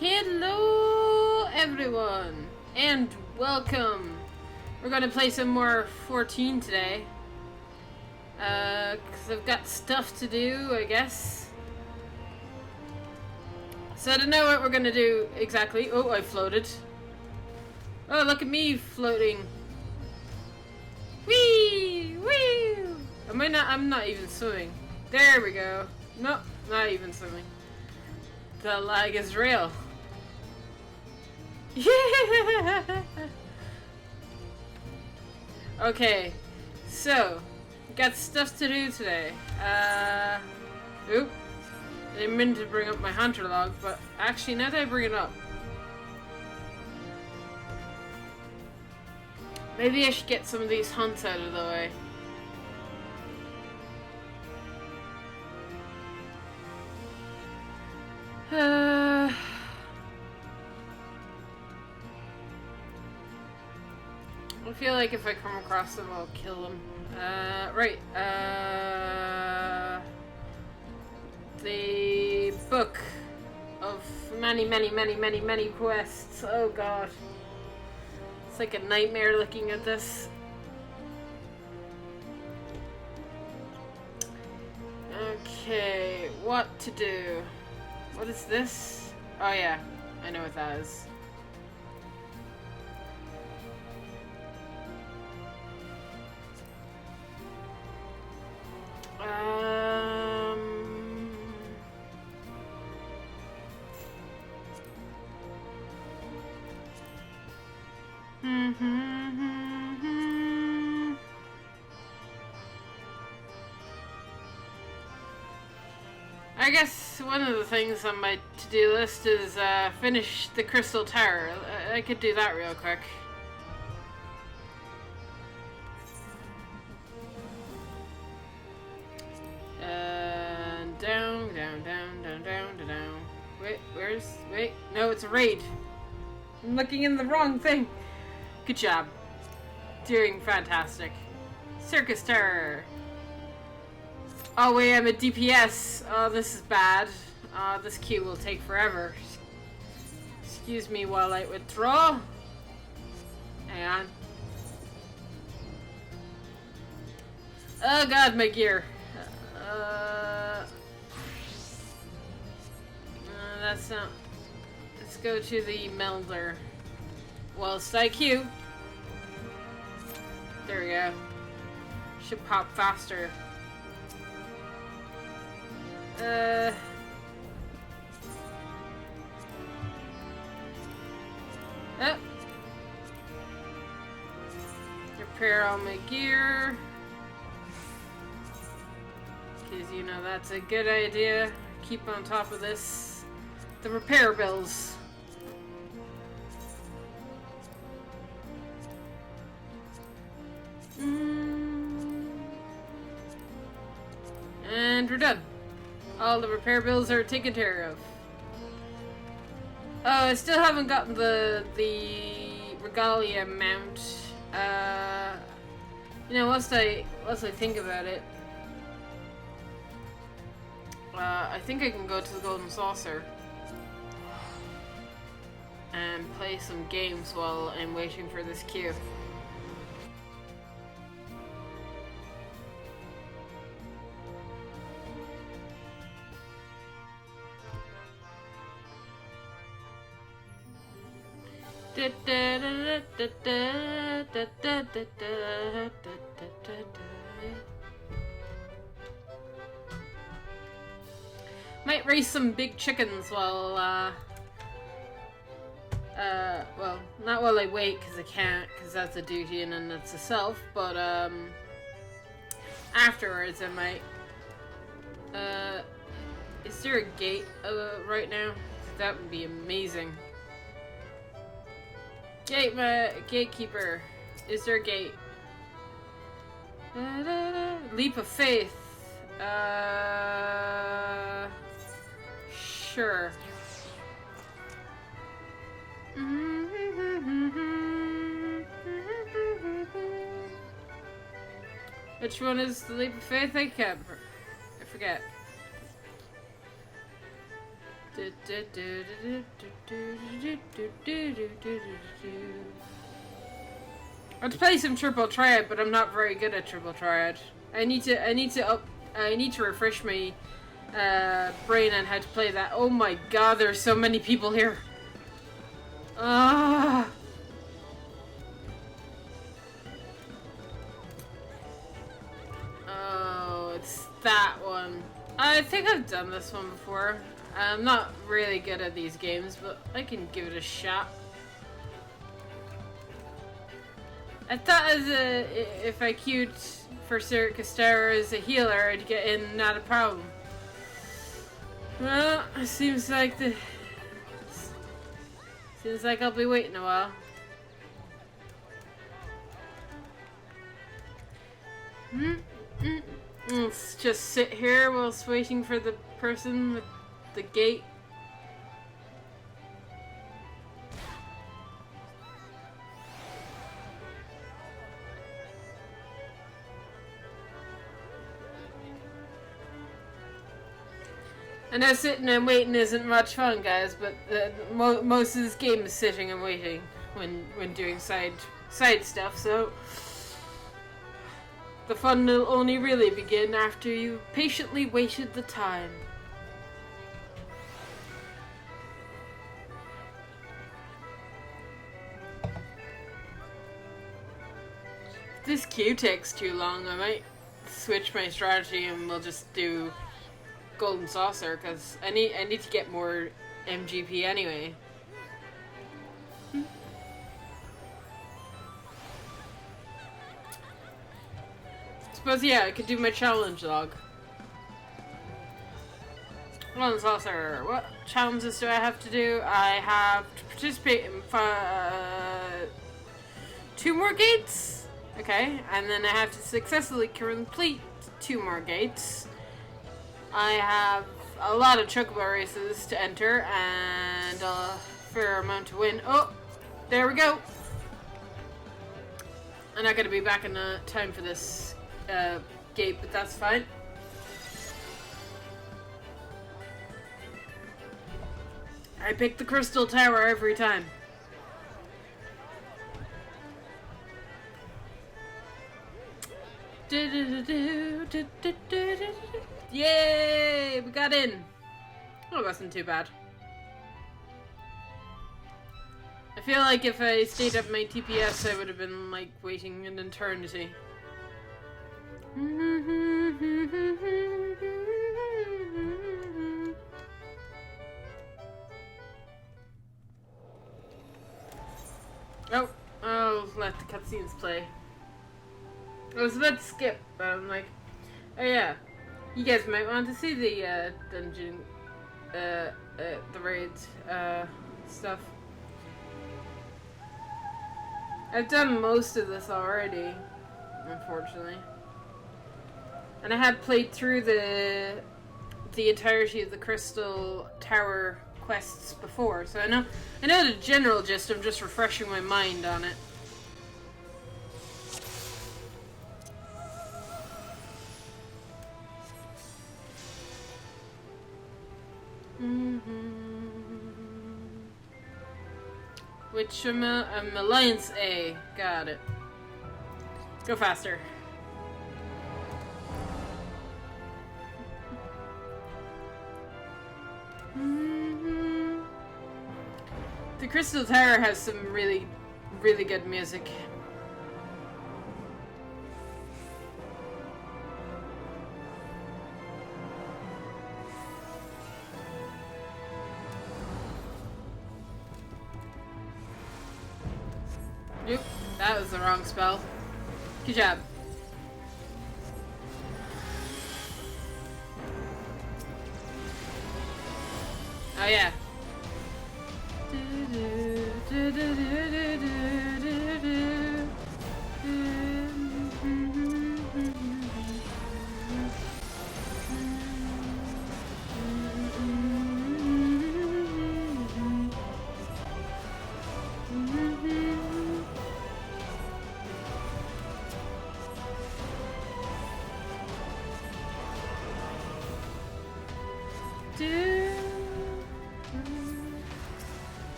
Hello everyone and welcome. We're gonna play some more 14 today. Cause I've got stuff to do, I guess. So I don't know what we're gonna do exactly. Oh, I floated. Oh, look at me floating. Whee! Whee! I'm not even swimming. There we go. Nope, not even swimming. The lag is real. Yeah! Okay, so got stuff to do today. Oop. I didn't mean to bring up my hunter log, but actually now that I bring it up, maybe I should get some of these hunts out of the way. I feel like if I come across them, I'll kill them. Right. The book of many quests. Oh god. It's like a nightmare looking at this. Okay, what to do? What is this? Oh yeah, I know what that is. I guess one of the things on my to-do list is finish the Crystal Tower. I could do that real quick. Down. Wait, no, it's a raid. I'm looking in the wrong thing. Good job. Doing fantastic. Circus Tower. Oh wait, I'm a DPS. Oh, this is bad. This queue will take forever. Excuse me while I withdraw. Hang on. Oh god, my gear. That's not... Let's go to the melder. Whilst I queue. There we go. Should pop faster. Repair all my gear. Because, you know, that's a good idea. Keep on top of this. The repair bills. And we're done. All the repair bills are taken care of. Oh, I still haven't gotten the Regalia mount. You know, once I think about it, I think I can go to the Golden Saucer and play some games while I'm waiting for this queue. Might raise some big chickens while, well, not while I wait, because I can't, because that's a duty and then that's a self, but, afterwards I might. Is there a gate, right now? That would be amazing. Gatekeeper. Is there a gate? Leap of faith. Sure. Which one is the leap of faith? I forget. I want to play some Triple Triad, but I'm not very good at Triple Triad. I need to refresh my brain on how to play that. Oh my god, there's so many people here. Ah. Oh, it's that one. I think I've done this one before. I'm not really good at these games, but I can give it a shot. I thought if I queued for Circus Tower as a healer, I'd get in, not a problem. Well, it seems like I'll be waiting a while. Let's just sit here whilst waiting for the person with the gate. I know sitting and waiting isn't much fun, guys, but most of this game is sitting and waiting when doing side stuff, so the fun will only really begin after you patiently waited the time. If this queue takes too long, I might switch my strategy and we'll just do Golden Saucer, because I need to get more MGP anyway. Suppose, yeah, I could do my challenge log. Golden Saucer. What challenges do I have to do? I have to participate in 2 more gates. Okay, and then I have to successfully complete 2 more gates. I have a lot of chocobo races to enter and a fair amount to win. Oh, there we go. I'm not going to be back in time for this gate, but that's fine. I pick the Crystal Tower every time. Yay! We got in! Oh, it wasn't too bad. I feel like if I stayed up my TPS, I would have been, like, waiting an eternity. Oh, I'll let the cutscenes play. I was about to skip, but I'm like, oh yeah, you guys might want to see the dungeon, the raid stuff. I've done most of this already, unfortunately, and I had played through the entirety of the Crystal Tower quests before, so I know the general gist. I'm just refreshing my mind on it. Which I'm Alliance A. Got it. Go faster. The Crystal Tower has some really, really good music. Nope, that was the wrong spell. Good job. Oh yeah.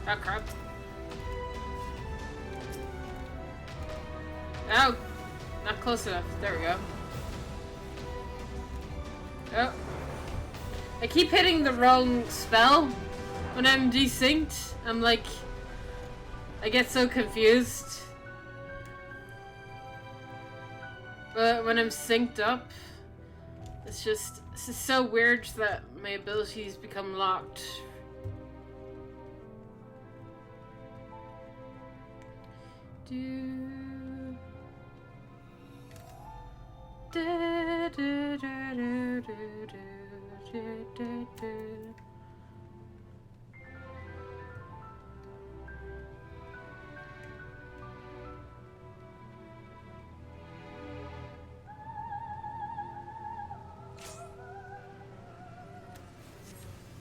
Oh, crap. Oh, not close enough. There we go. Oh. I keep hitting the wrong spell when I'm desynced. I'm like... I get so confused. But when I'm synced up, it's just so weird that my abilities become locked.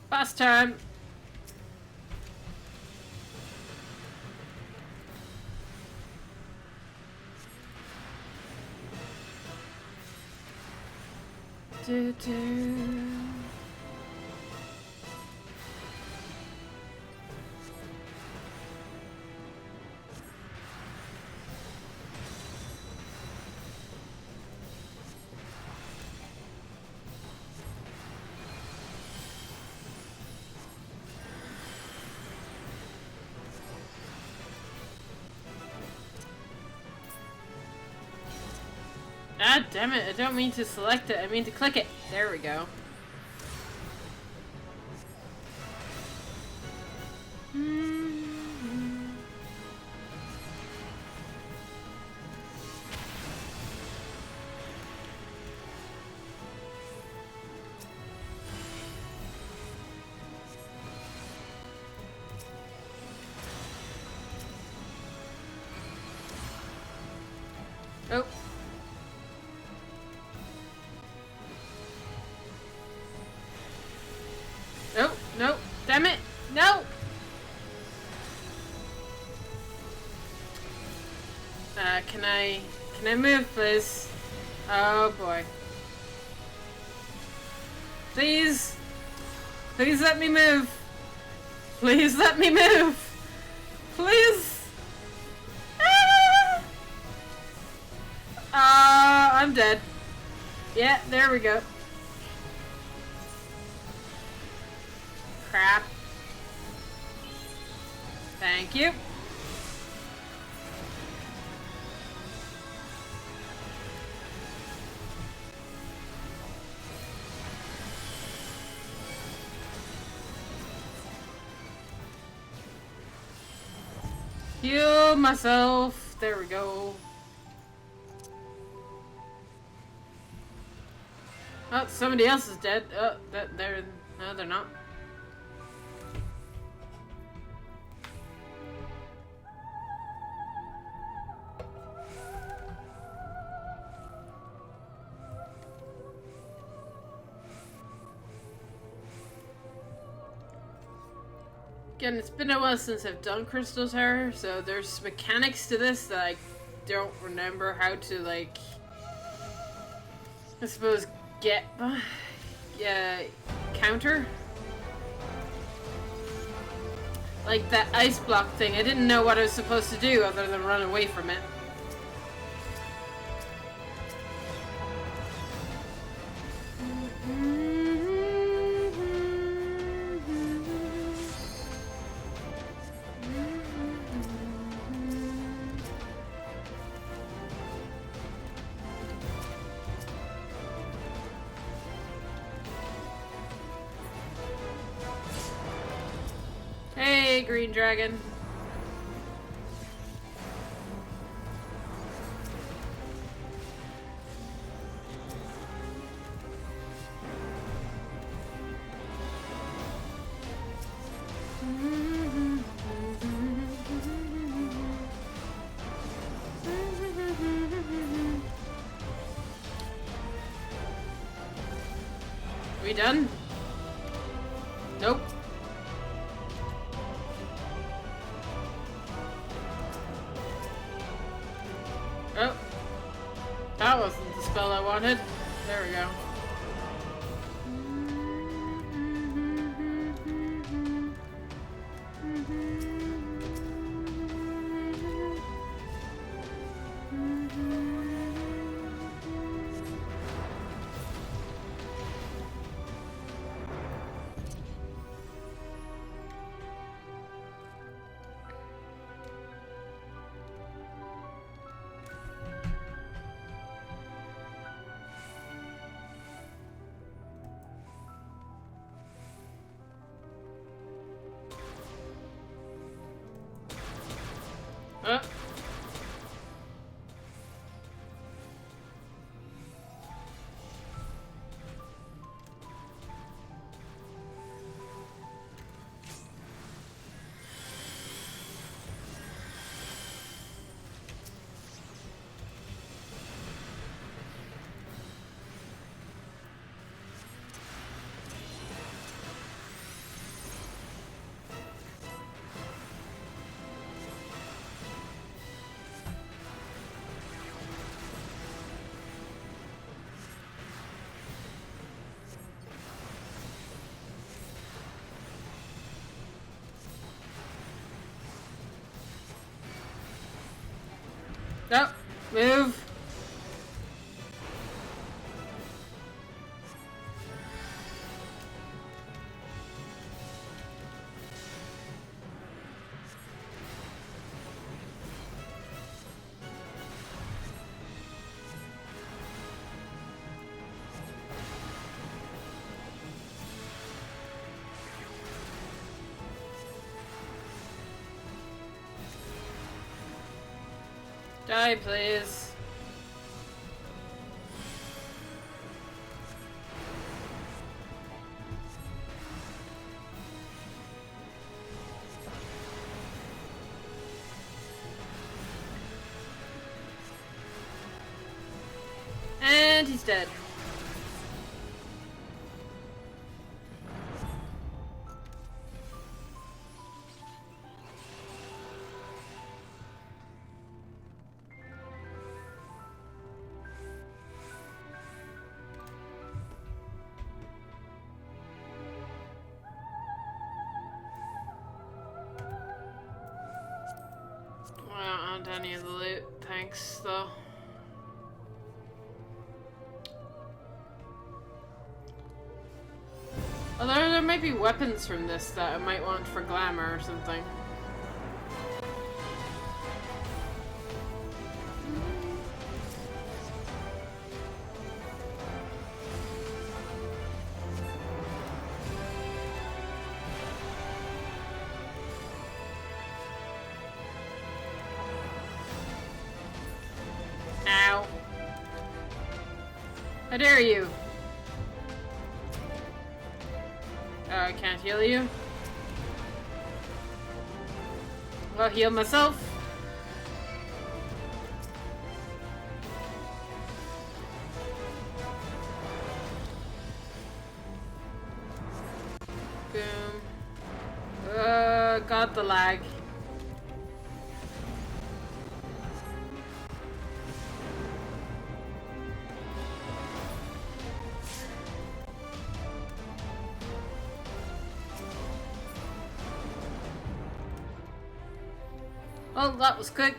Boss time. Ah, damn it. I don't mean to select it. I mean to click it. There we go. Oh. Oh, no. Damn it. No! Can I move, please? Oh, boy. Please! Please let me move! Please let me move! Please! I'm dead. Yeah, there we go. Crap. Thank you. Heal myself. There we go. Oh, somebody else is dead. Oh, no, they're not. Again, it's been a while since I've done Crystal Tower, so there's mechanics to this that I don't remember how to, like, I suppose, counter. Like that ice block thing, I didn't know what I was supposed to do other than run away from it. Hey, Green Dragon. We done? Nope. Oh. That wasn't the spell I wanted. There we go. Oh. No, move. Die, please. And he's dead. I don't want any of the loot, thanks, though. Although there might be weapons from this that I might want for glamour or something. Ow. How dare you? I can't heal you. I'll heal myself. Boom. Got the lag. Well, that was quick.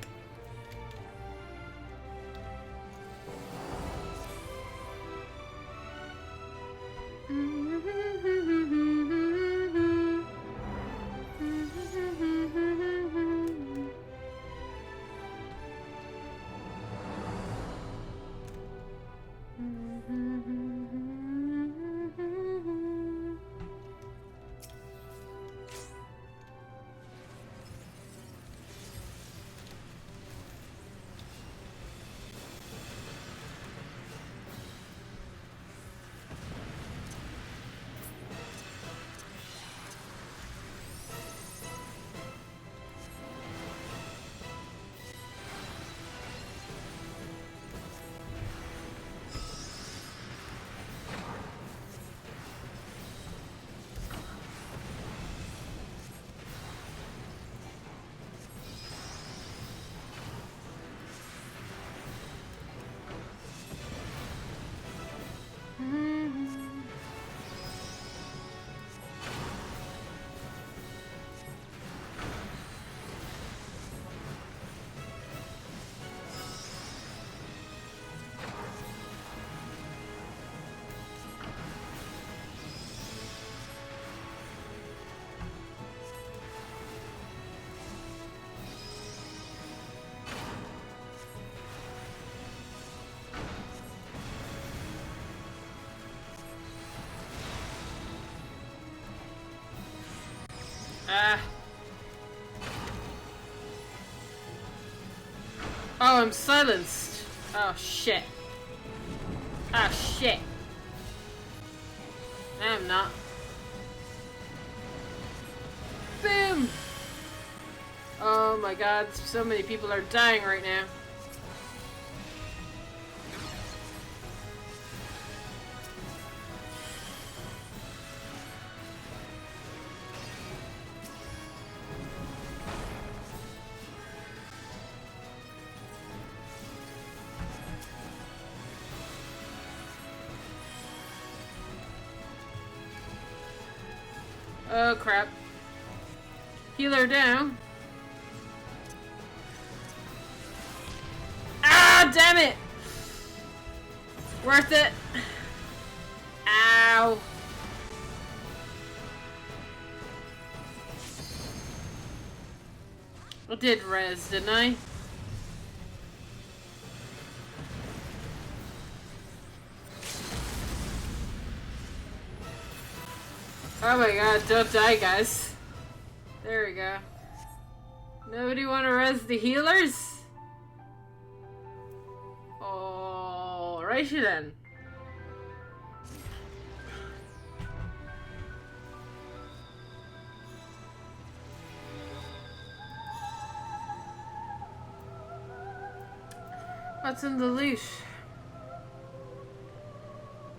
Ah. Oh, I'm silenced. Oh, shit. Ah, shit. No, I'm not. Boom! Oh my god, so many people are dying right now. Oh crap. Healer down. Ah, damn it! Worth it. Ow. I did res, didn't I? Oh my god, don't die, guys. There we go. Nobody want to res the healers? Alrighty then. What's in the loot?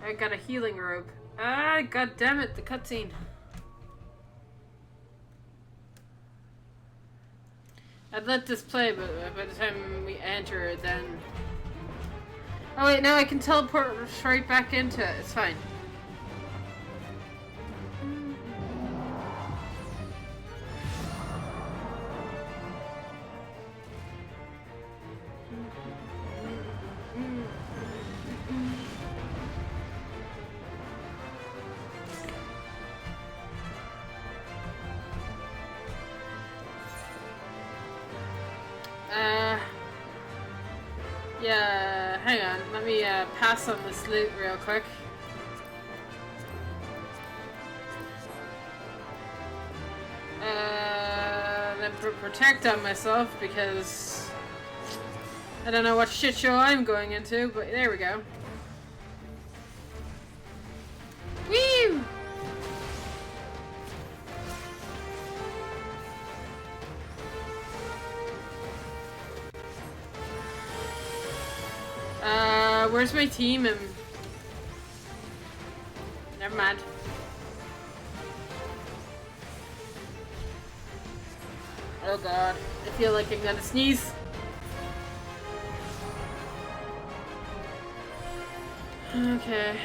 I got a healing rope. Ah, god damn it, the cutscene. I'd let this play, but by the time we enter it, then... Oh wait, now I can teleport right back into it. It's fine. Yeah, hang on. Let me pass on this loot real quick. Then protect on myself because I don't know what shit show I'm going into, but there we go. Woo! Where's my team? And never mind. Oh god, I feel like I'm gonna sneeze. Okay.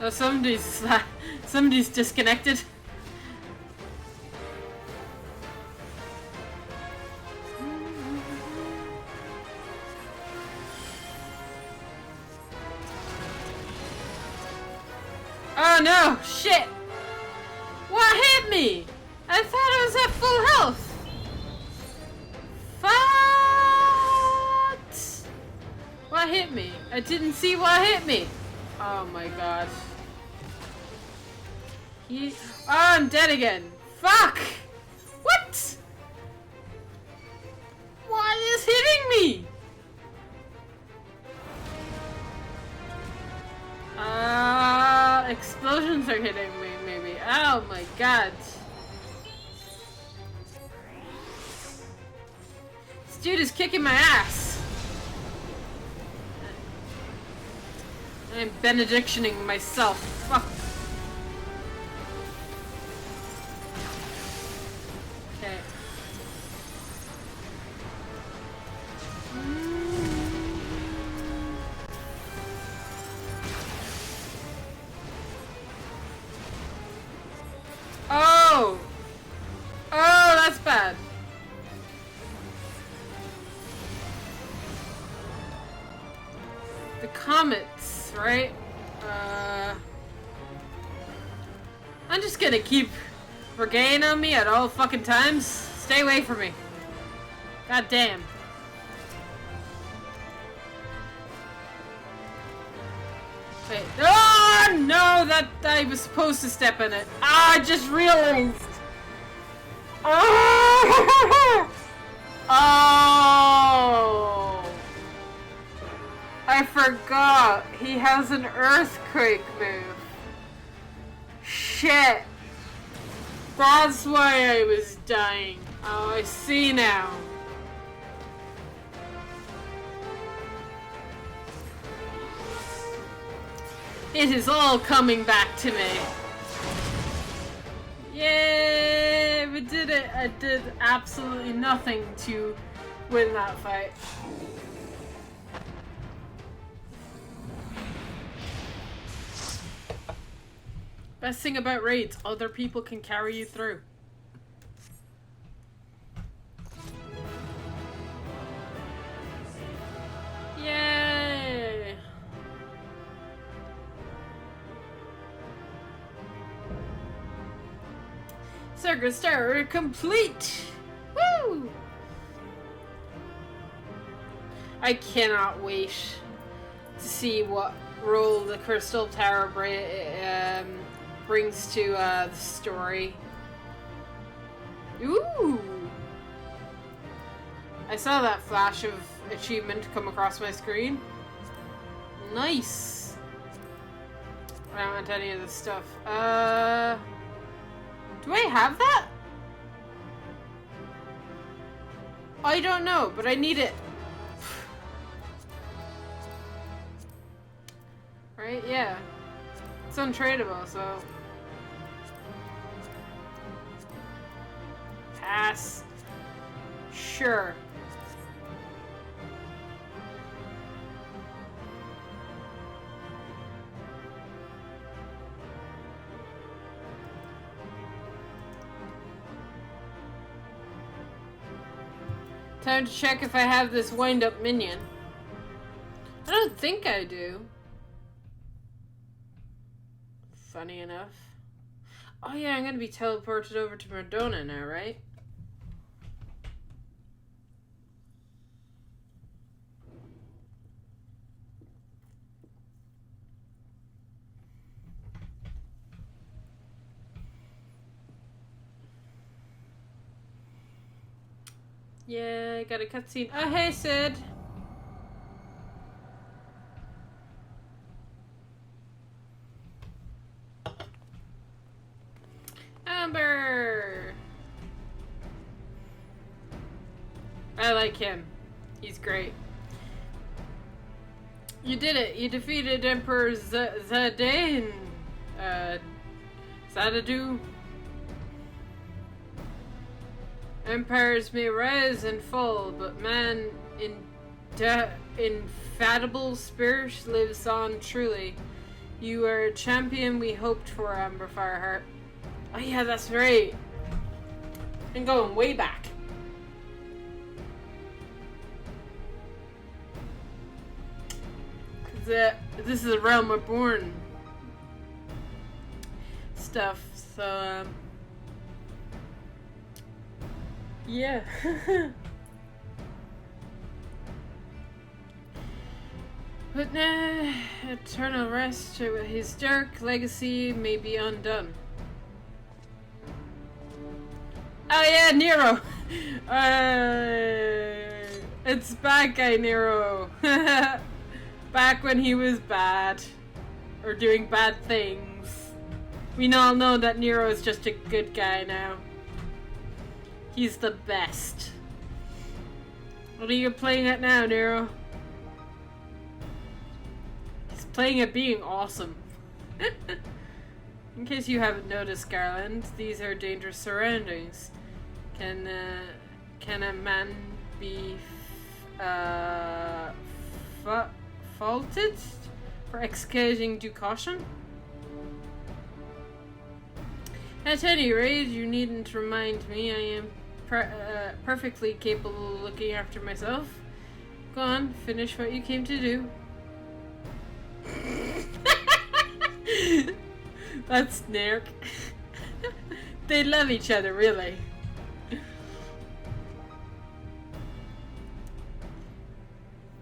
Oh, somebody's disconnected. Oh no! Shit! What hit me? I thought I was at full health. What hit me? I didn't see what hit me. Oh my god. Oh, I'm dead again. Fuck! What? What is hitting me? Explosions are hitting me, maybe. Oh my god. This dude is kicking my ass. I'm benedictioning myself. Fuck. Okay. comets, right? I'm just gonna keep Regain on me at all fucking times. Stay away from me. God damn. Wait. Oh no! That I was supposed to step in it. Ah, I just realized. Oh! Oh! I forgot. He has an earthquake move. Shit. That's why I was dying. Oh, I see now. It is all coming back to me. Yay! We did it. I did absolutely nothing to win that fight. Best thing about raids, other people can carry you through. Yay! Circus Tower complete! Woo! I cannot wait to see what role the Crystal Tower brings to the story. Ooh! I saw that flash of achievement come across my screen. Nice! I don't want any of this stuff. Do I have that? I don't know, but I need it. Right? Yeah. It's untradeable, so... Pass. Sure. Time to check if I have this wind-up minion. I don't think I do. Funny enough. Oh yeah, I'm gonna be teleported over to Mordona now, right? Yeah, I got a cutscene. Oh, hey, Sid! Amber! I like him. He's great. You did it. You defeated Emperor Zidane. Xanadu. Empires may rise and fall, but man infatigable spirit lives on truly. You are a champion we hoped for, Amber Fireheart. Oh yeah, that's right. I'm going way back. This is a Realm Reborn stuff, so yeah. But nah, eternal rest, his dark legacy may be undone. Oh yeah, Nero! It's bad guy Nero. Back when he was bad. Or doing bad things. We all know that Nero is just a good guy now. He's the best. What are you playing at now, Nero? He's playing at being awesome. In case you haven't noticed, Garland, these are dangerous surroundings. Can a man be faulted for executing due caution? At any rate, you needn't remind me. I am perfectly capable of looking after myself. Go on, finish what you came to do. That's Nerk. They love each other, really.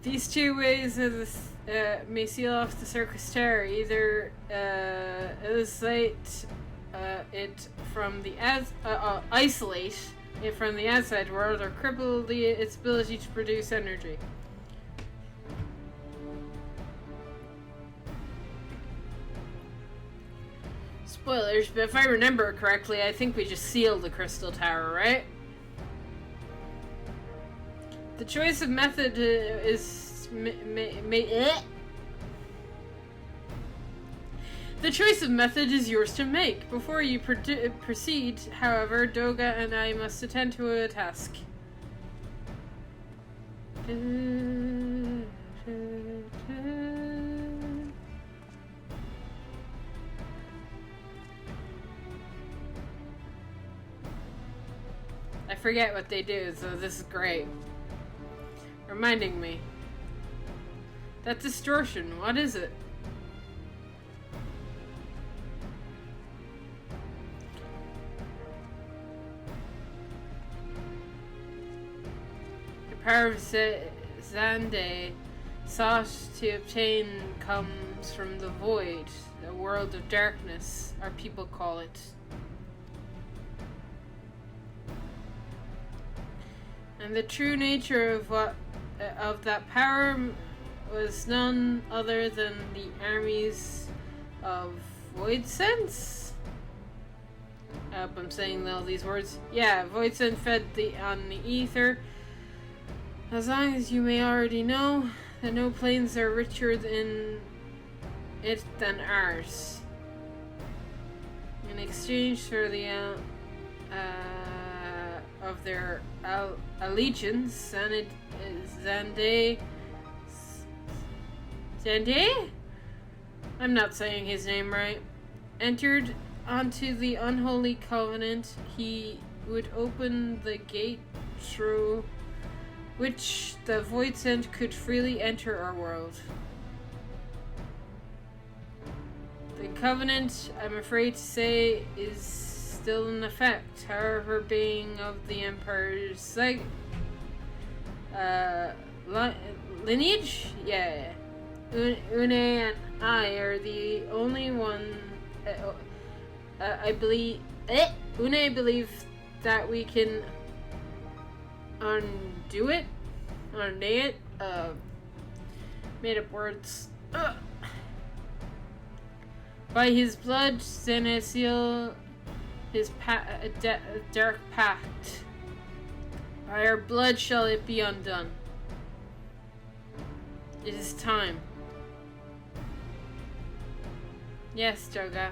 These two ways of this, may seal off the Circus Terror. Either isolate it from the isolate it from the outside world, or cripple its ability to produce energy. Spoilers, but if I remember correctly, I think we just sealed the Crystal Tower, right? The choice of method is the choice of method is yours to make. Before you proceed, however, Doga and I must attend to a task. I forget what they do, so this is great. Reminding me. That distortion, what is it? The power of Xande sought to obtain comes from the void, a world of darkness, our people call it. And the true nature of that power was none other than the armies of Voidsense. I hope I'm saying all these words. Yeah, Voidsense fed on the ether. As long as you may already know that no planes are richer in it than ours. In exchange for the of their allegiance, Xande? I'm not saying his name right. Entered onto the unholy covenant, he would open the gate through which the Voidsent could freely enter our world. The covenant, I'm afraid to say, is still in effect, however, being of the Empire's lineage? Yeah. Une and I are the only one. I believe. Une believe that we can undo it. Made up words. By his blood, Xenesiel, his dark pact. By our blood shall it be undone. It is time. Yes, Joga.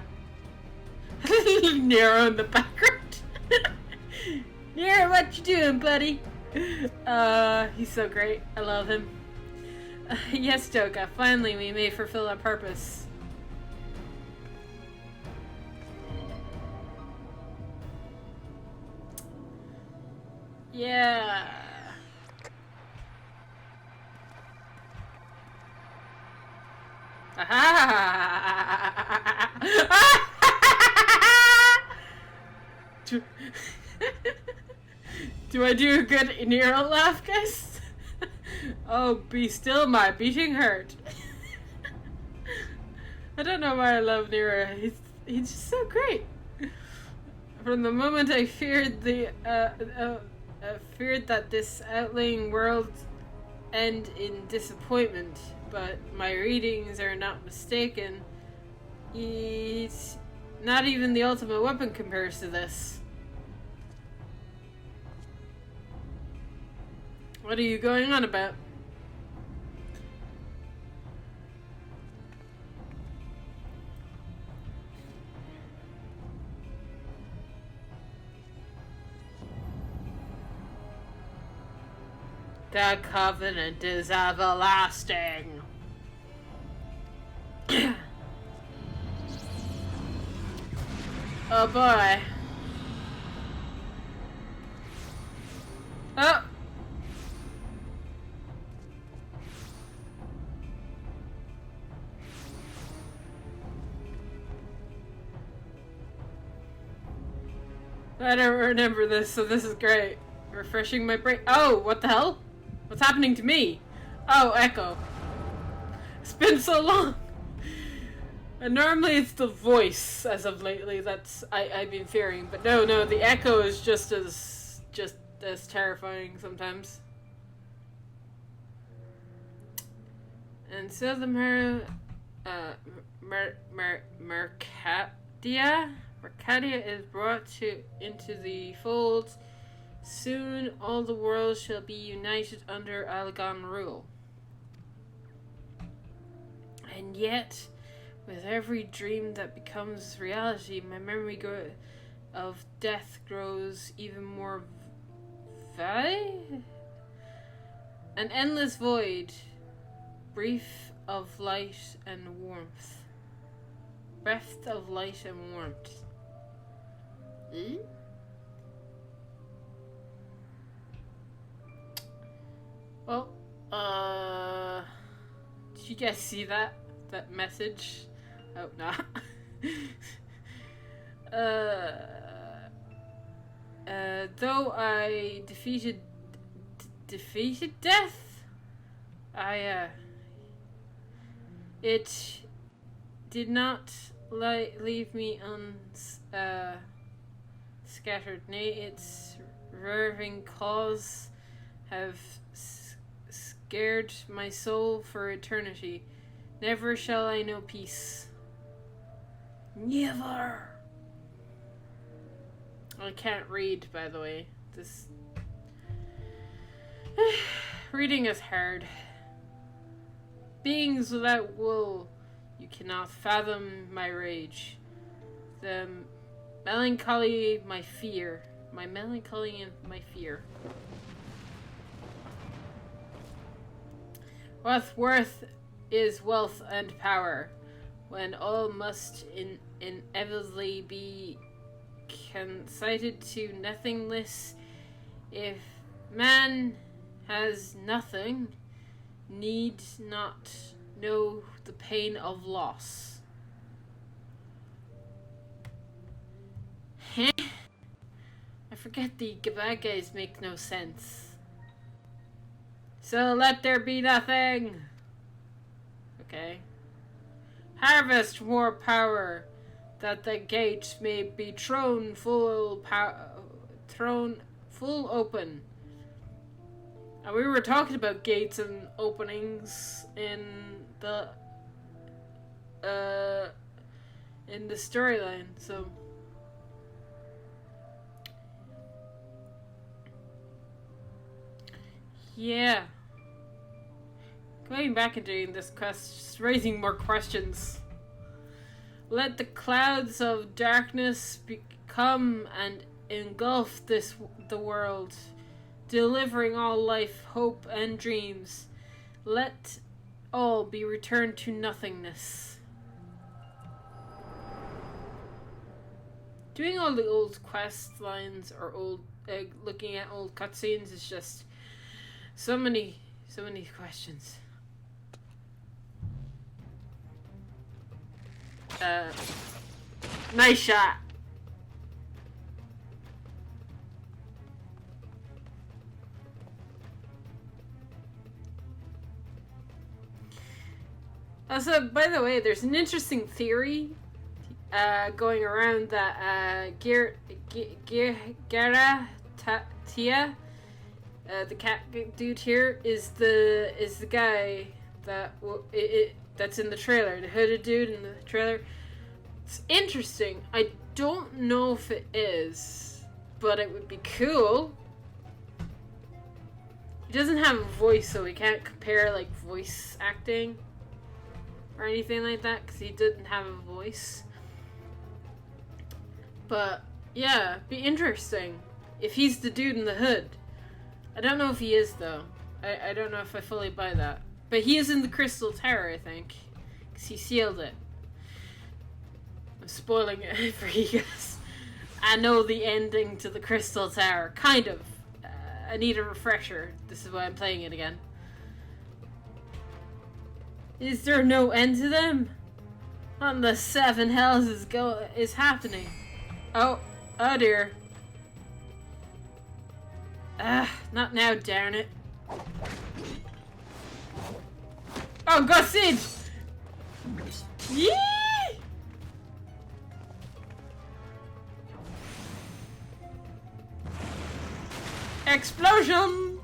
Nero in the background. Nero, what you doing, buddy? He's so great. I love him. Yes, Joga. Finally, we may fulfill our purpose. Yeah. Do I do a good Nero laugh, guys? Oh, be still, my beating heart. I don't know why I love Nero. He's just so great. From the moment I feared that this outlying world end in disappointment, but my readings are not mistaken. It's not even the ultimate weapon compares to this. What are you going on about? The covenant is everlasting. Oh boy. Oh. I don't remember this, so this is great. Refreshing my brain. Oh, what the hell? What's happening to me? Oh, Echo. It's been so long. And normally it's the voice, as of lately, that's I've been fearing. But no, the Echo is just as terrifying sometimes. And so the Mercadia is brought into the fold. Soon all the worlds shall be united under Algon rule. And yet, with every dream that becomes reality, my memory of death grows even more vague. An endless void, brief of light and warmth. Breath of light and warmth. Well, did you guys see that message? Oh, no. Though I defeated death, it did not leave me scattered. Nay, its raving claws have scared my soul for eternity. Never shall I know peace. Never. I can't read, by the way. This reading is hard. Beings without will, you cannot fathom my rage. The melancholy, my fear. My melancholy and my fear. What's worth is wealth and power, when all must inevitably be consigned to nothingness. If man has nothing, need not know the pain of loss. I forget the bad guys make no sense. So let there be nothing. Okay. Harvest more power, that the gates may be thrown full open. And we were talking about gates and openings in the storyline, so yeah. Going back and doing this quest, just raising more questions. Let the clouds of darkness come and engulf the world, delivering all life, hope, and dreams. Let all be returned to nothingness. Doing all the old quest lines or looking at old cutscenes is just so many questions. Nice shot. Also, by the way, there's an interesting theory going around that Gera Tia, the cat dude here, is the guy that that's in the trailer, the hooded dude in the trailer. It's interesting. I don't know if it is, but it would be cool. He doesn't have a voice, so we can't compare like voice acting or anything like that, because he didn't have a voice. But yeah, be interesting if he's the dude in the hood. I don't know if he is though. I don't know if I fully buy that. But he is in the Crystal Tower, I think, because he sealed it. I'm spoiling it for you guys. I know the ending to the Crystal Tower, kind of. I need a refresher. This is why I'm playing it again. Is there no end to them? What in the seven hells is happening? Oh dear. Not now, darn it. Oh, go Sid! Yee! Explosion!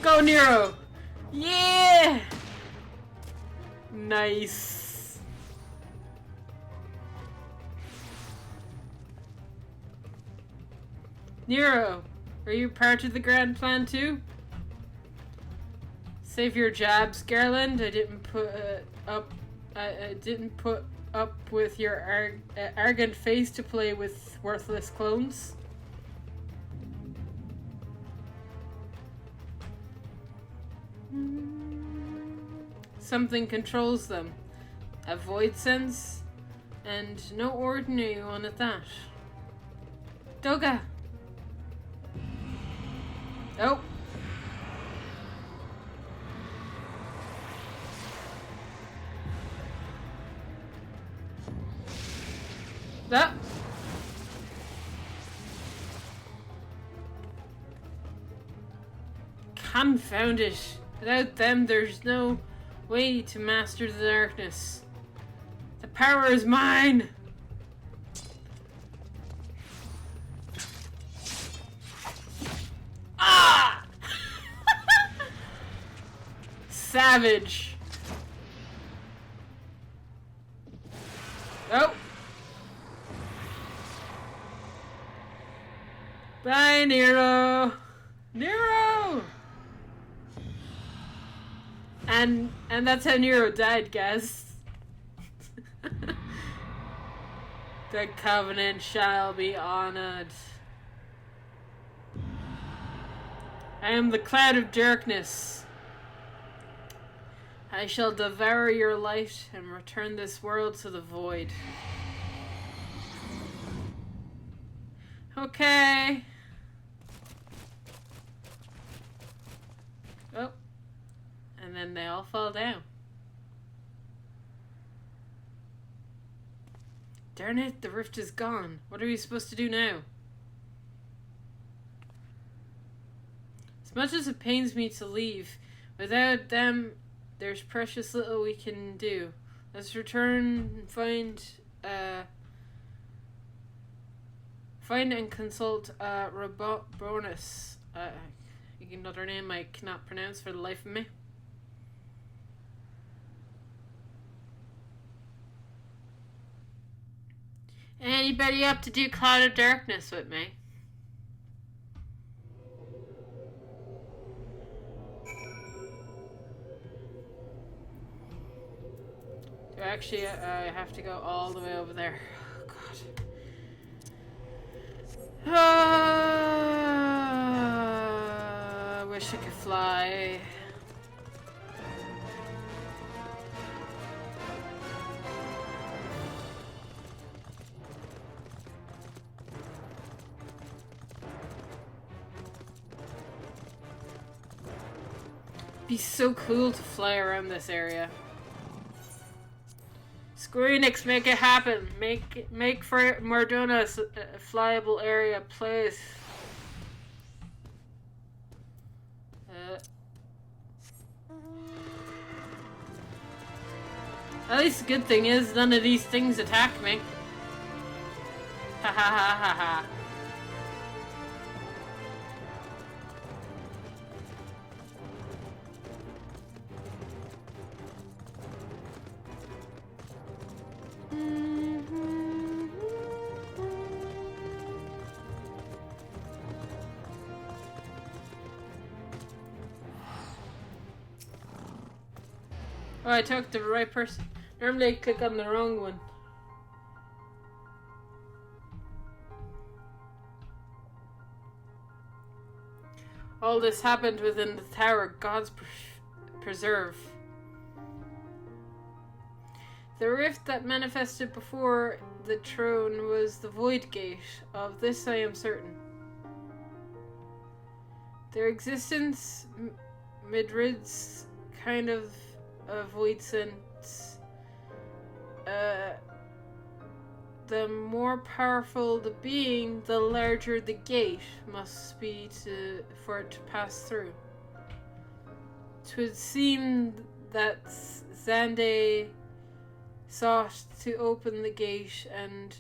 Go Nero! Yeah! Nice. Nero, are you part of the grand plan too? Save your jabs, Garland. I didn't put up with your arrogant face to play with worthless clones. Something controls them. A void sense, and no ordinary one at that. Doga! Oh! That. Confound it. Without them, there's no way to master the darkness. The power is mine! Ah! Savage. Oh! Bye, Nero! Nero! And that's how Nero died, guys. The covenant shall be honored. I am the cloud of darkness. I shall devour your light and return this world to the void. Okay. Oh. And then they all fall down. Darn it, the rift is gone. What are we supposed to do now? As much as it pains me to leave, without them, there's precious little we can do. Let's return and find and consult Robonus. Another name I cannot pronounce for the life of me. Anybody up to do Cloud of Darkness with me? Actually, I have to go all the way over there. Oh, God. I wish I could fly. Be so cool to fly around this area. Square Enix, make it happen. Make for Mardona a flyable area, please. At least the good thing is none of these things attack me. Ha ha ha ha ha. Oh, I talked to the right person. Normally I click on the wrong one. All this happened within the tower, God's preserve. The rift that manifested before the throne was the void gate. Of this I am certain. Their existence, Midrid's kind of a void sense. the more powerful the being, the larger the gate must be for it to pass through. 'Twould seem that Zande sought to open the gate and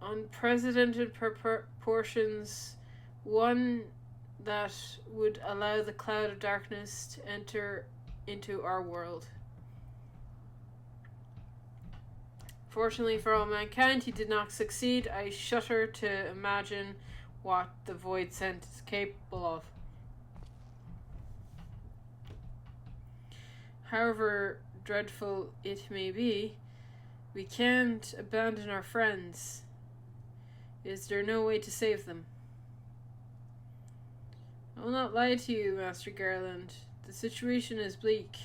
unprecedented proportions, one that would allow the cloud of darkness to enter into our world. Fortunately for all mankind, he did not succeed. I shudder to imagine what the Void Sent is capable of. However dreadful it may be, we can't abandon our friends. Is there no way to save them? I will not lie to you, Master Garland. The situation is bleak.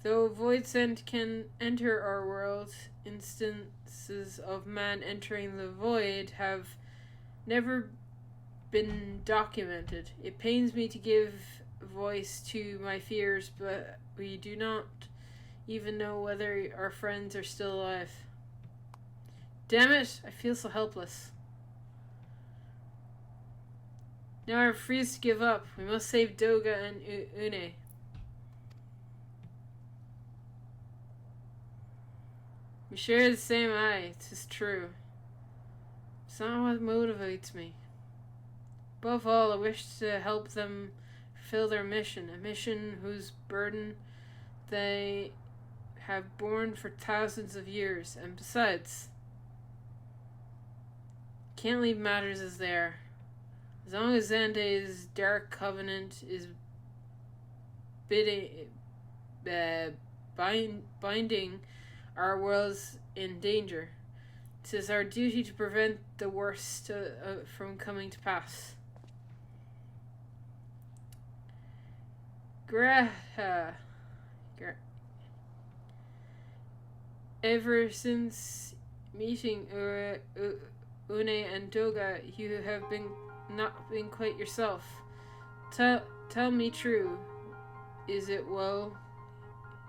Though Void Sent can enter our world, instances of man entering the void have never been documented. It pains me to give voice to my fears, but we do not even know whether our friends are still alive. Damn it, I feel so helpless. Now I refuse to give up. We must save Doga and Une. We share the same eye, 'tis true. It's not what motivates me. Above all, I wish to help them fulfill their mission, a mission whose burden they have borne for thousands of years, and besides, can't leave matters as they are. As long as Zande's dark covenant is binding our worlds in danger, 'tis our duty to prevent the worst from coming to pass. Graha. Ever since meeting Une and Doga, you have not been quite yourself. Tell me true. Is it well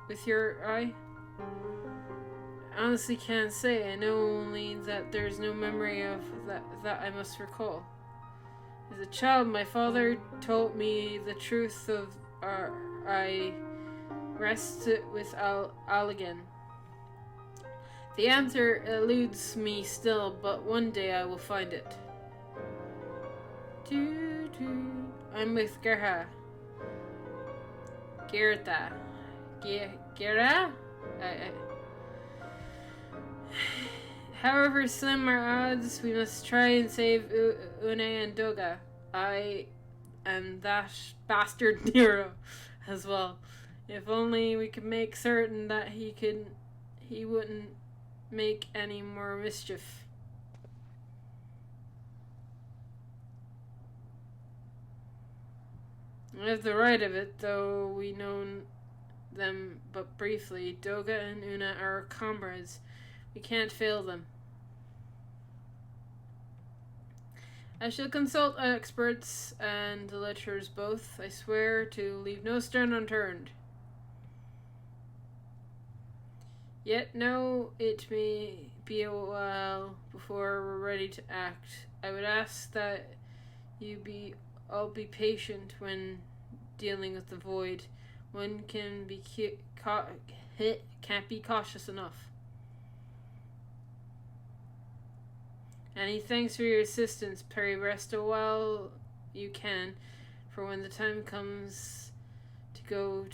with your eye? I honestly can't say. I know only that there's no memory of that I must recall. As a child, my father told me the truth of I rested with Allagan. The answer eludes me still, but one day I will find it. I'm with Gerha. Gerta. Gera? However slim our odds, we must try and save Une and Doga. And that bastard Nero as well. If only we could make certain that he wouldn't make any more mischief. I have the right of it, though we know them but briefly. Doga and Una are comrades. We can't fail them. I shall consult experts and the lecturers both. I swear to leave no stone unturned. Yet know it may be a while before we're ready to act. I would ask that you all be patient when dealing with the void. One can't be cautious enough. Any thanks for your assistance, Perry. Rest a while you can, for when the time comes to go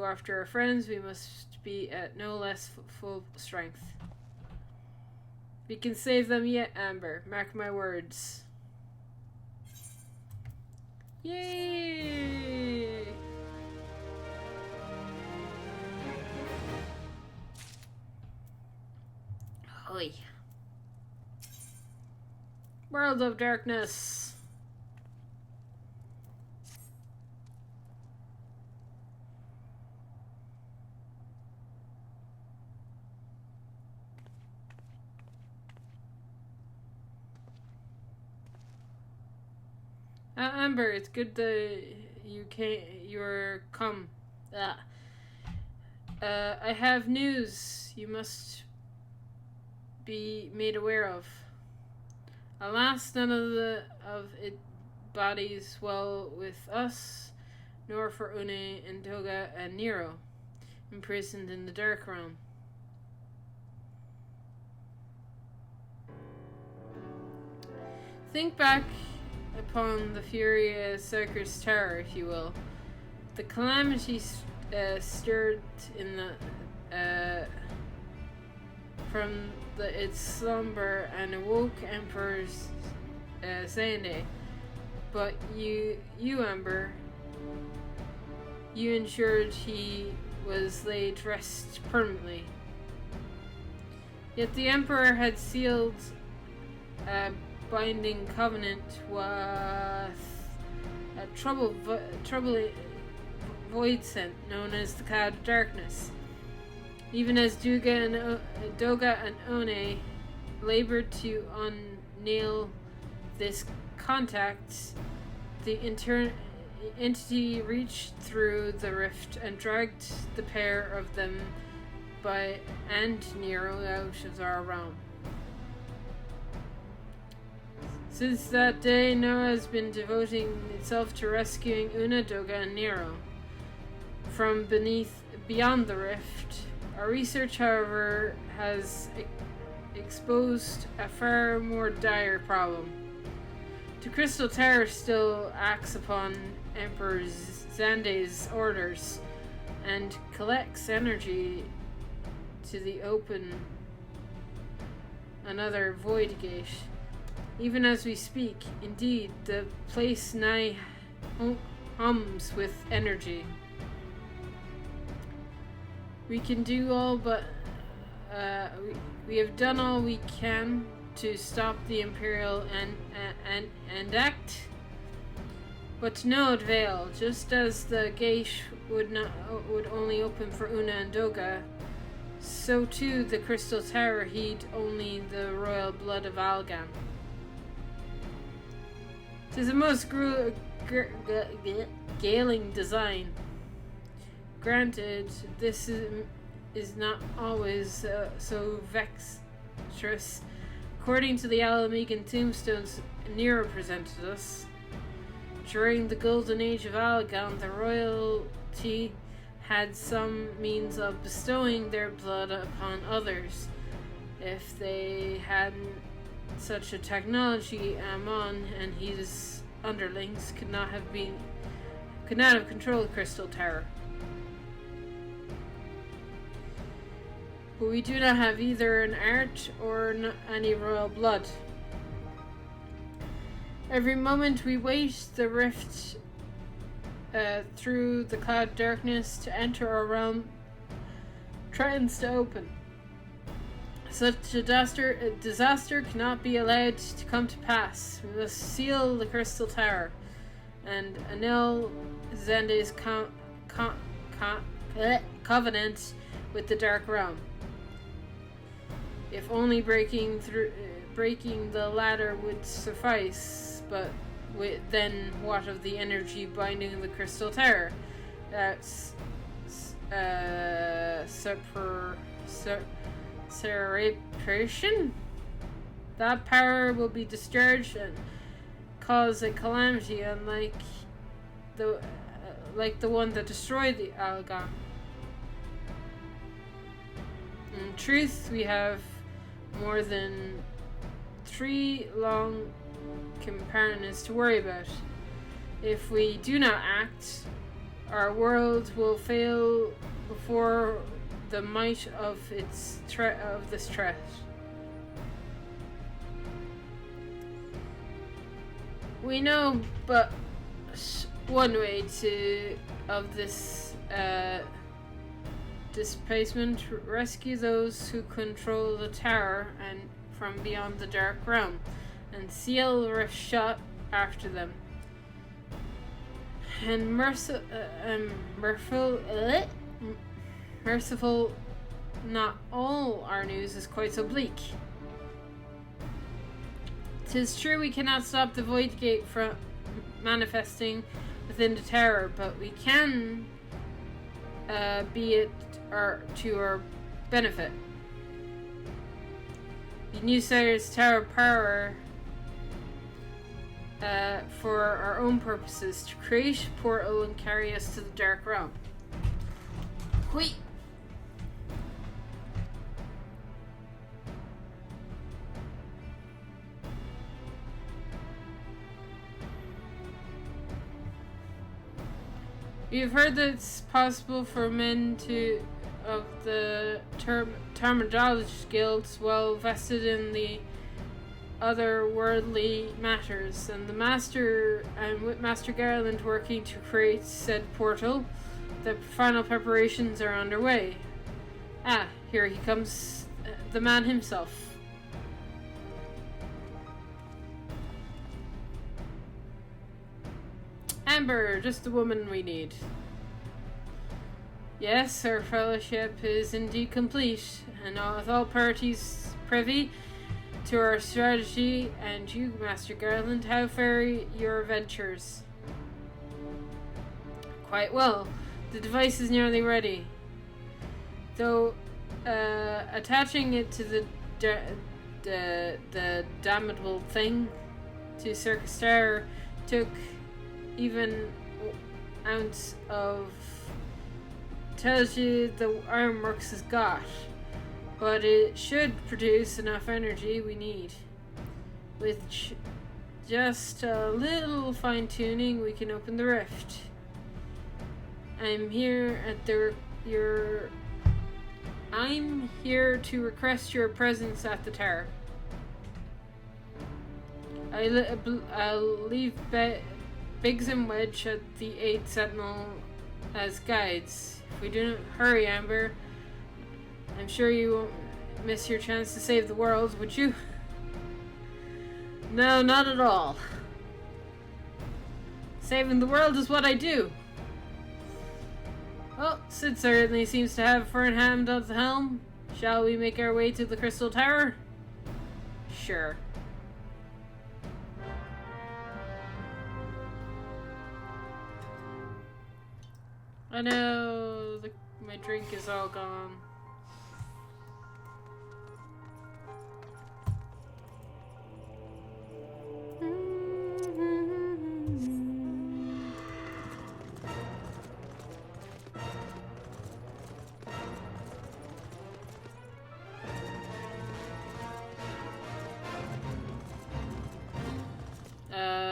after our friends, we must be at no less full strength. We can save them yet, Amber. Mark my words. Yay! Hoy. World of Darkness. Amber, it's good that you're come. I have news you must be made aware of. Alas, none of it bodies well with us, nor for Une and Doga and Nero, imprisoned in the Dark Realm. Think back upon the fury of Sarker's Tower, if you will. The calamity stirred in the from its slumber and awoke Emperor Xande. But you, Ember, you ensured he was laid to rest permanently. Yet the Emperor had sealed a binding covenant with a troubling void scent known as the Cloud of Darkness. Even as Doga and One labored to unnail this contact, the entity reached through the rift and dragged the pair of them and Nero out of our realm. Since that day, Noah has been devoting itself to rescuing Una, Doga, and Nero from beyond the rift. Our research, however, has exposed a far more dire problem. The Crystal Tower still acts upon Emperor Xande's orders and collects energy to the open another void gate. Even as we speak, indeed, the place nigh hums with energy. We can do all but we have done all we can to stop the Imperial and act, but to no avail. Just as the gate would only open for Una and Doga, so too the Crystal Tower heed only the royal blood of Algan. 'Tis a most galling design. Granted, this is not always so vexatious. According to the Alamegan tombstones Nero presented us, during the Golden Age of Algan, the royalty had some means of bestowing their blood upon others. If they hadn't such a technology, Amon and his underlings could not have controlled Crystal Tower. But we do not have either an art or any royal blood. Every moment we wait, the rift through the cloud darkness to enter our realm threatens to open. Such a disaster cannot be allowed to come to pass. We must seal the Crystal Tower and annul Xande's covenant with the Dark Realm. If only breaking the ladder would suffice, but then what of the energy binding the Crystal Tower? That's separation? That power will be discharged and cause a calamity unlike the one that destroyed the Algan. In truth, we have more than 3 long campaigns to worry about. If we do not act, our world will fail before the might of this threat. We know but one way of this displacement: rescue those who control the tower and from beyond the Dark Realm, and seal the rift shut after them. And merciful, not all our news is quite so bleak. 'Tis true we cannot stop the Void Gate from manifesting within the tower, but we can be it our benefit. We can use Cyrus Tower power for our own purposes to create a portal and carry us to the Dark Realm. Hui! You've heard that it's possible for men of the Terminologist guilds well vested in the otherworldly matters, and the Master and with Master Garland working to create said portal. The final preparations are underway. Ah, here he comes, the man himself. Amber, just the woman we need. Yes, our fellowship is indeed complete, and with all parties privy to our strategy, and you, Master Garland, how fare your ventures? Quite well. The device is nearly ready. Though, attaching it to the damnable thing to Circus Tower took even ounce of tells you the Ironworks has got, but it should produce enough energy we need. With just a little fine-tuning, we can open the rift. I'm here to request your presence at the tower. I'll leave Biggs and Wedge at the 8th Sentinel as guides. If we do not hurry, Amber, I'm sure you won't miss your chance to save the world, would you? No, not at all. Saving the world is what I do. Well, Sid certainly seems to have Fernham at the helm. Shall we make our way to the Crystal Tower? Sure. I know my drink is all gone.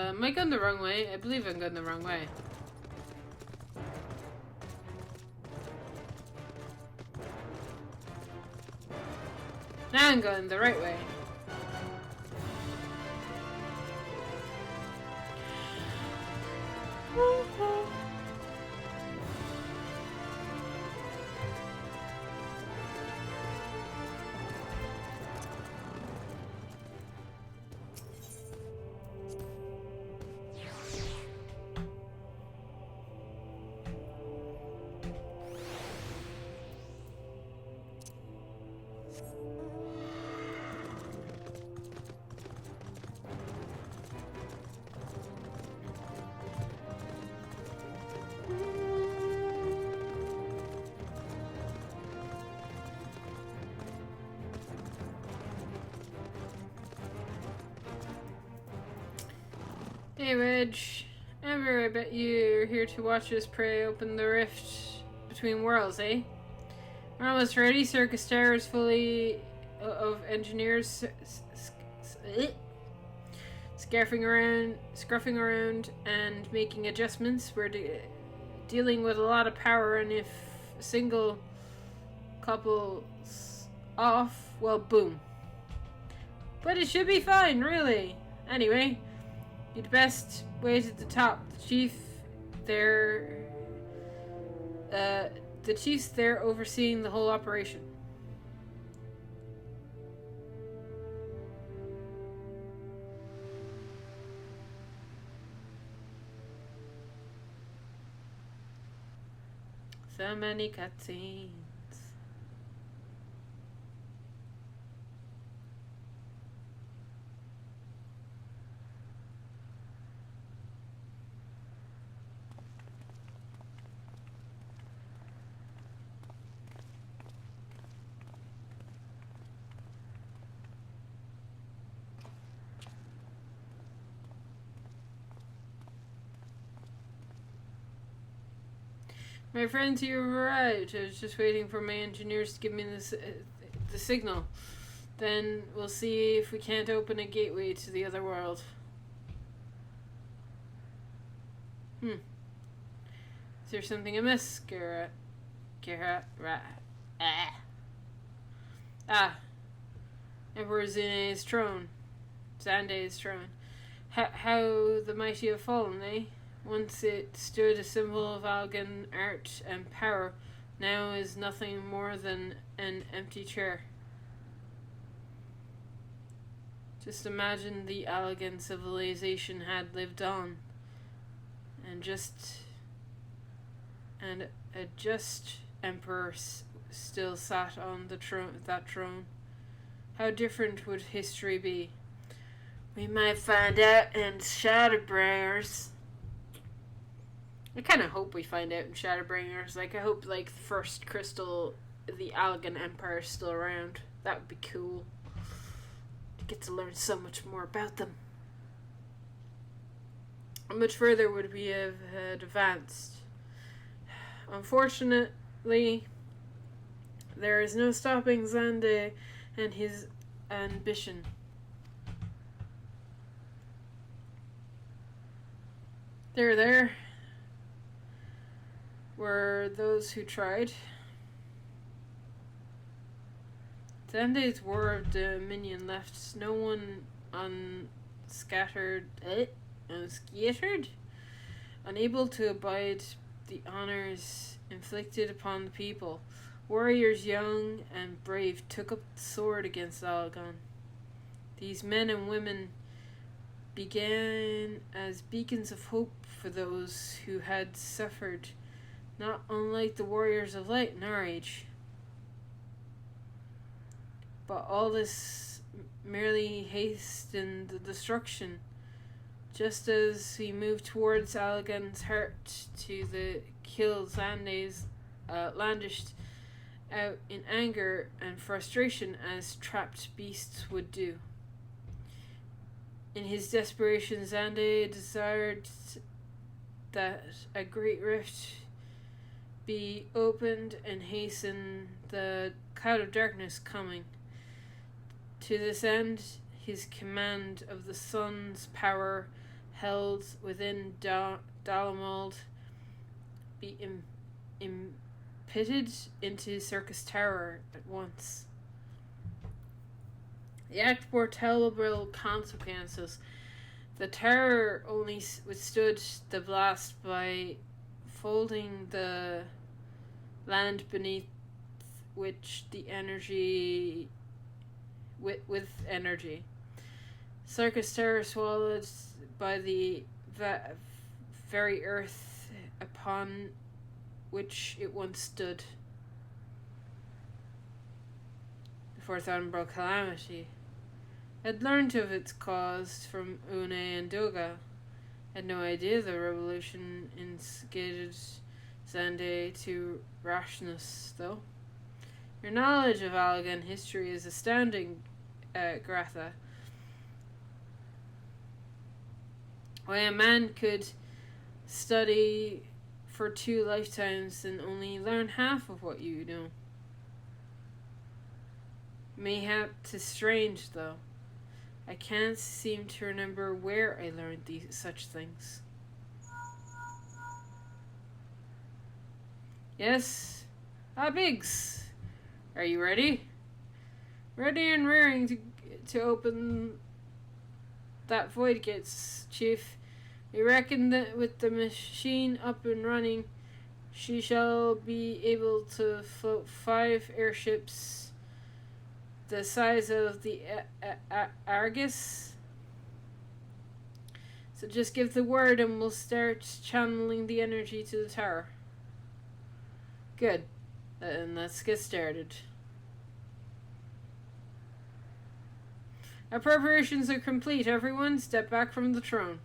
Am I going the wrong way? I believe I'm going the wrong way. Now I'm going the right way. Hey, Reg. Amber, I bet you're here to watch us pray open the rift between worlds, eh? We're almost ready. Circus Tower is fully of engineers scruffing around and making adjustments. We're dealing with a lot of power, and if a single couple's off, well, boom. But it should be fine, really. Anyway, you'd best wait at the top. The chief's there overseeing the whole operation. So many cutscenes. My friends here have arrived. I was just waiting for my engineers to give me the signal. Then we'll see if we can't open a gateway to the other world. Is there something amiss, Geralt? Emperor Zande's throne. How the mighty have fallen, eh? Once it stood a symbol of Algan art and power, now is nothing more than an empty chair. Just imagine the Algan civilization had lived on, and a just emperor still sat on that throne. How different would history be? We might find out in Shadowbringers. I kind of hope we find out in Shadowbringers. Like, I hope, like, the first crystal, the Algan Empire is still around. That would be cool. To get to learn so much more about them. How much further would we have advanced? Unfortunately, there is no stopping Zande and his ambition. There were those who tried. Zande's War of Dominion left no one unscattered, unable to abide the honors inflicted upon the people. Warriors young and brave took up the sword against Algan. These men and women began as beacons of hope for those who had suffered, not unlike the warriors of light in our age. But all this merely hastened the destruction. Just as we moved towards Algan's heart to kill Zande's landished out in anger and frustration as trapped beasts would do. In his desperation, Zande desired that a great rift be opened and hasten the cloud of darkness coming. To this end, his command of the sun's power held within Dalamald be imparted into Circus Tower at once. The act bore terrible consequences. The tower only withstood the blast by folding the land beneath which the energy with energy. Circus Tower swallowed by the very earth upon which it once stood. Before Thornborough Calamity had learned of its cause from Une and Doga. Had no idea the revolution instigated Zande to rashness, though. Your knowledge of Algan history is astounding, Gratha. Why a man could study for 2 lifetimes and only learn half of what you know. Mayhap 'tis strange, though. I can't seem to remember where I learned such things. Yes? Biggs! Are you ready? Ready and raring to open that void gates, Chief. We reckon that with the machine up and running, she shall be able to float 5 airships the size of the Argus. So just give the word and we'll start channeling the energy to the tower. Good. Then let's get started. Our preparations are complete. Everyone, step back from the throne.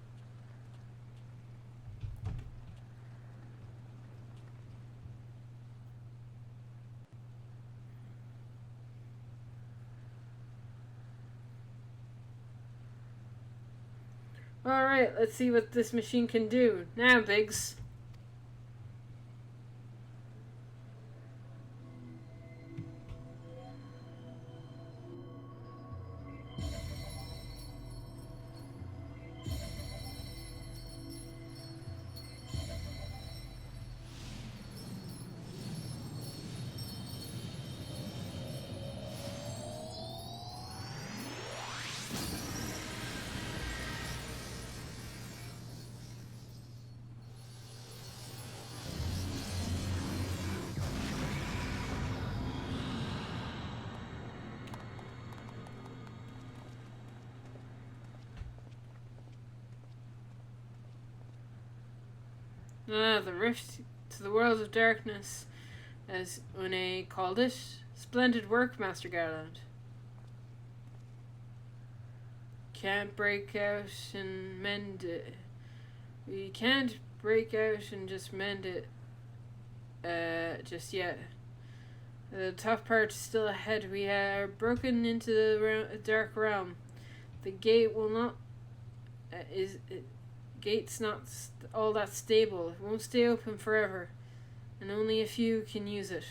Alright, let's see what this machine can do. Now, Biggs. Ah, the rift to the world of darkness, as Une called it. Splendid work, Master Garland. Can't break out and mend it. We can't break out and just mend it just yet. The tough part is still ahead. We are broken into the dark realm. The gate will not gate's not all that stable. It won't stay open forever, and only a few can use it.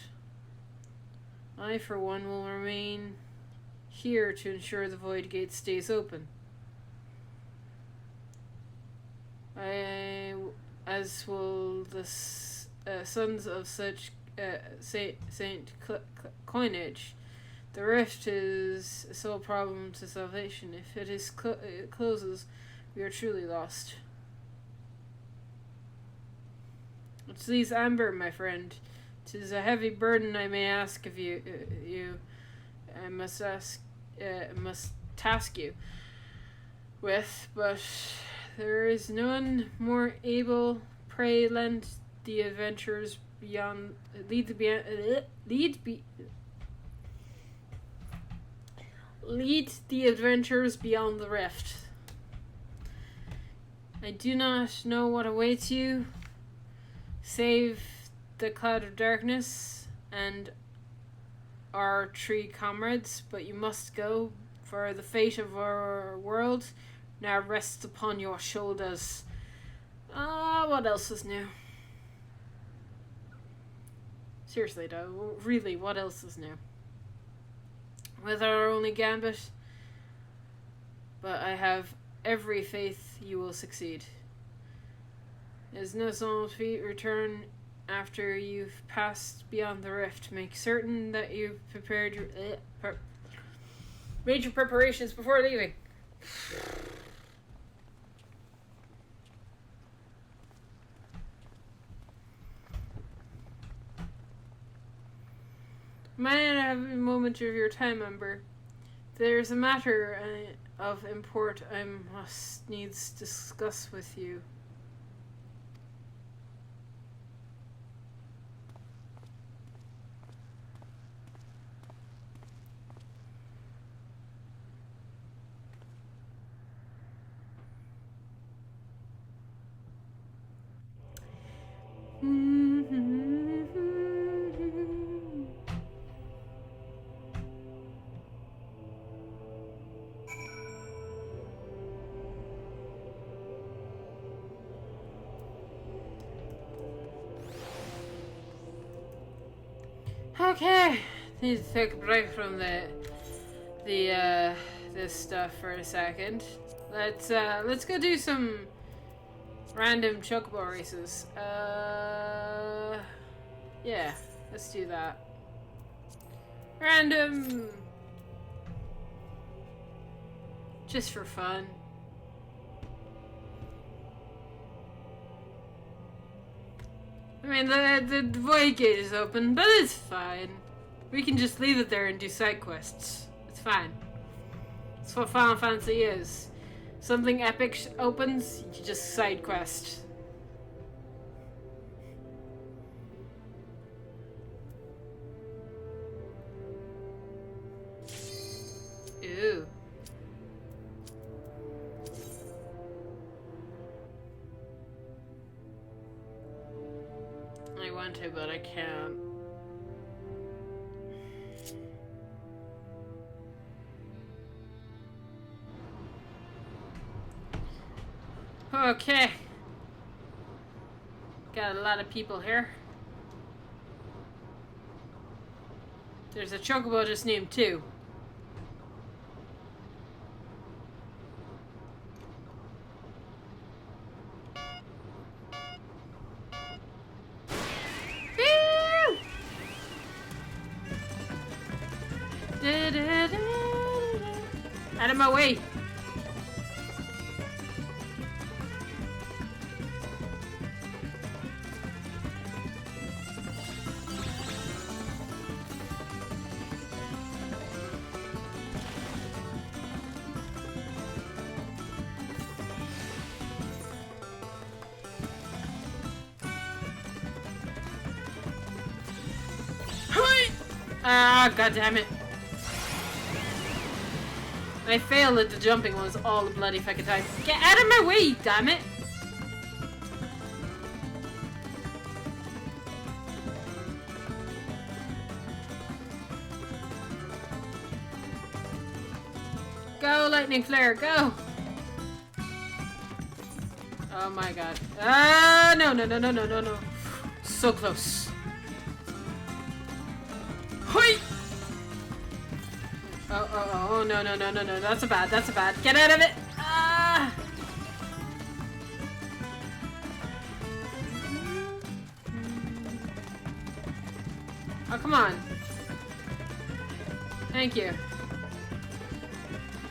I, for one, will remain here to ensure the void gate stays open. As will the sons of such Saint Coinage. The rift is a sole problem to salvation. If it closes, we are truly lost. It's these amber, my friend. 'Tis a heavy burden I may ask of you. I must task you with, but there is none more able. Pray lend the adventurers beyond lead the adventurers beyond the rift. I do not know what awaits you, save the cloud of darkness and our tree comrades, but you must go, for the fate of our world now rests upon your shoulders. What else is new? Seriously though, really, what else is new? With our only gambit, but I have every faith you will succeed. As no small feat, return after you've passed beyond the rift. Make certain that you've prepared your major preparations before leaving. May I have a moment of your time, Ember? There's a matter of import I must needs discuss with you. Okay, need to take a break from this stuff for a second. Let's go do some random chocobo races. Yeah, let's do that. Random, just for fun. I mean, the void gate is open, but it's fine. We can just leave it there and do side quests. It's fine. It's what Final Fantasy is. Something epic opens, you just side quest. Ooh. I want to, but I can't. Okay. Got a lot of people here. There's a chocobo just named 2. Out of my way. Ah, god damn it. I failed at the jumping was all the bloody fucking time. Get out of my way, damn it! Go, lightning flare, go! Oh my god. Ah, no, no, no, no, no, no, no. So close. Hoi! Oh, no, no, no, no, no. That's a bad, that's a bad. Get out of it! Ah! Oh, come on. Thank you.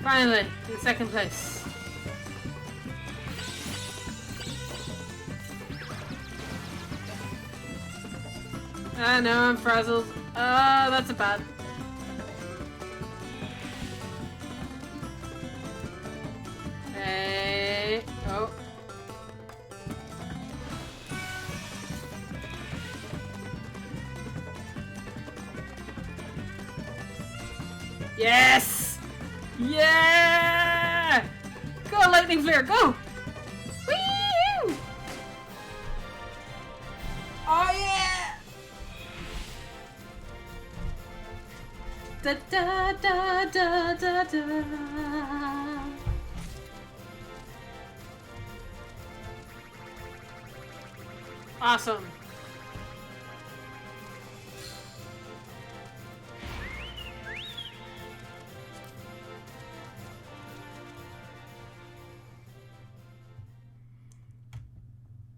Finally, in second place. Ah, no, I'm frazzled. Oh, that's a bad. Hey. Oh. Yes! Yeah! Go, lightning flare, go! Whee! Oh yeah! Da da da da da da. Awesome.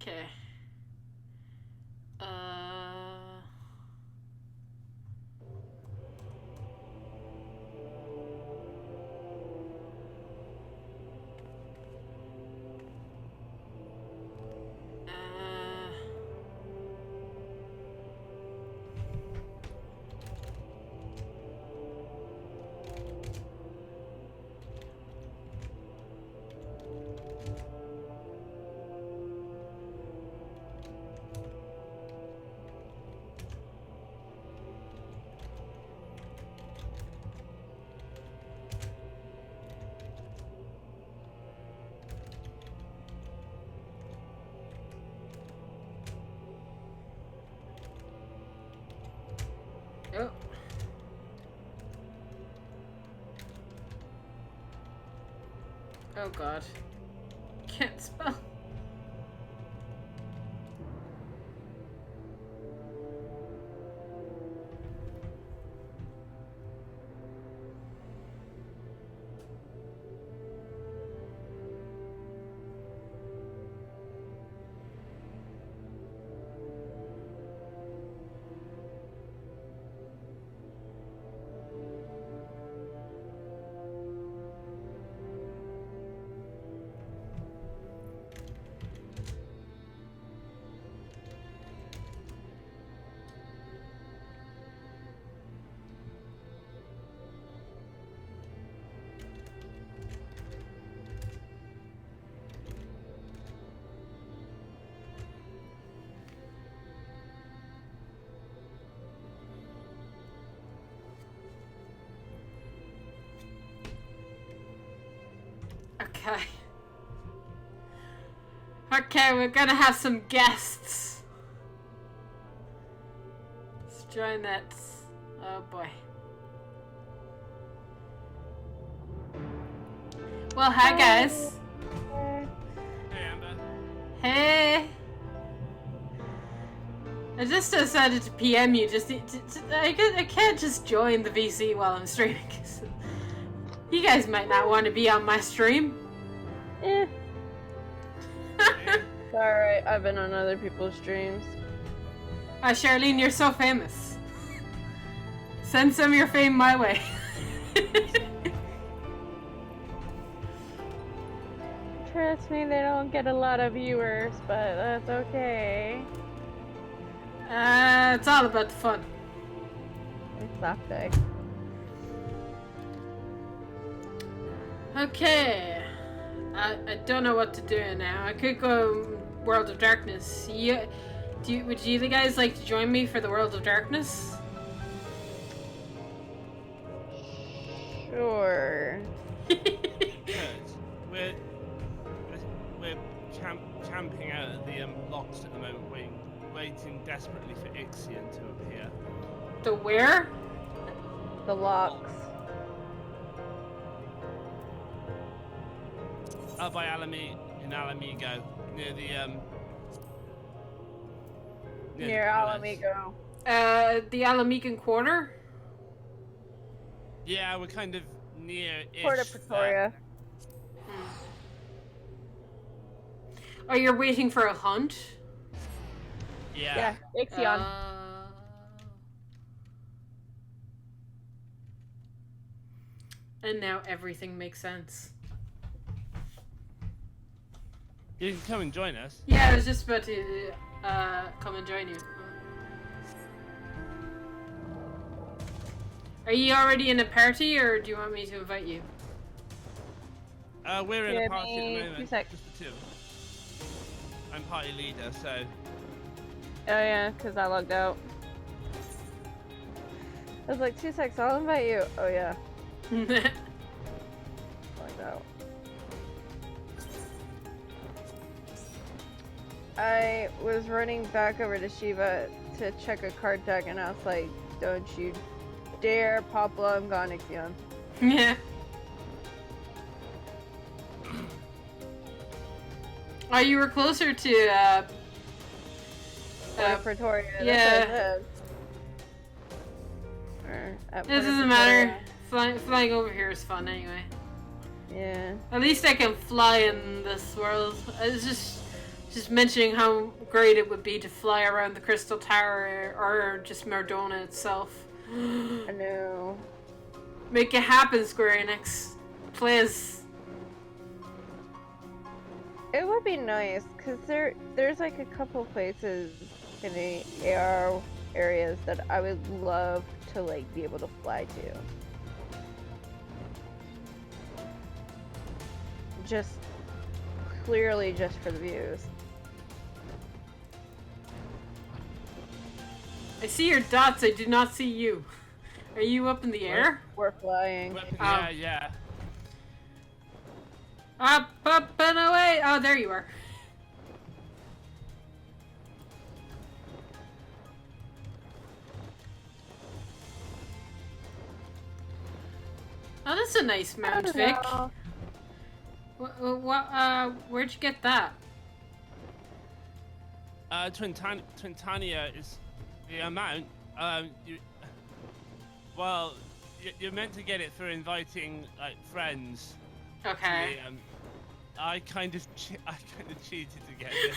Okay. Oh. Oh god. Can't spell. Okay. Okay, we're gonna have some guests. Let's join that. Oh boy. Well, hi guys. Hey, Amber. Hey. I just decided to PM you. I can't just join the VC while I'm streaming. You guys might not want to be on my stream. Eh. It's alright, I've been on other people's streams. Charlene, you're so famous. Send some of your fame my way. Trust me, they don't get a lot of viewers, but that's okay. It's all about the fun. Exactly. Okay. I don't know what to do now. I could go World of Darkness. Would you guys like to join me for the World of Darkness? Sure. Because we're camping out at the locks at the moment, waiting desperately for Ixion to appear. The where? The locks. By Alamigo, near the Near Alamigo. The Alamican Quarter? Yeah, we're kind of near-ish. Port of Pretoria. Oh, you're waiting for a hunt? Yeah. Yeah, Ixion. And now everything makes sense. You can come and join us. Yeah, I was just about to come and join you. Are you already in a party, or do you want me to invite you? We're in a party at the Give me moment. 2 secs. Just the two. I'm party leader, so. Oh yeah, because I logged out. I was like, 2 secs, I'll invite you. Oh yeah, logged out. I was running back over to Shiva to check a card deck, and I was like, don't you dare Pablo, I'm gone, Ixion. Yeah. Oh, you were closer to, Pretoria, that's yeah. where I live. Or at It Port of doesn't matter. Pretoria. Flying over here is fun anyway. Yeah. At least I can fly in this world. I was just mentioning how great it would be to fly around the Crystal Tower or just Mardona itself. I know. Make it happen, Square Enix. Please. It would be nice, because there's like a couple places in the AR areas that I would love to like be able to fly to. Just clearly just for the views. I see your dots, I do not see you. Are you up in the air? We're flying. Yeah, yeah. Up and away! Oh, there you are. Oh, that's a nice mount, Vic. Where'd you get that? Twintania is the amount. You're meant to get it through inviting like friends. Okay. I kind of cheated to get this.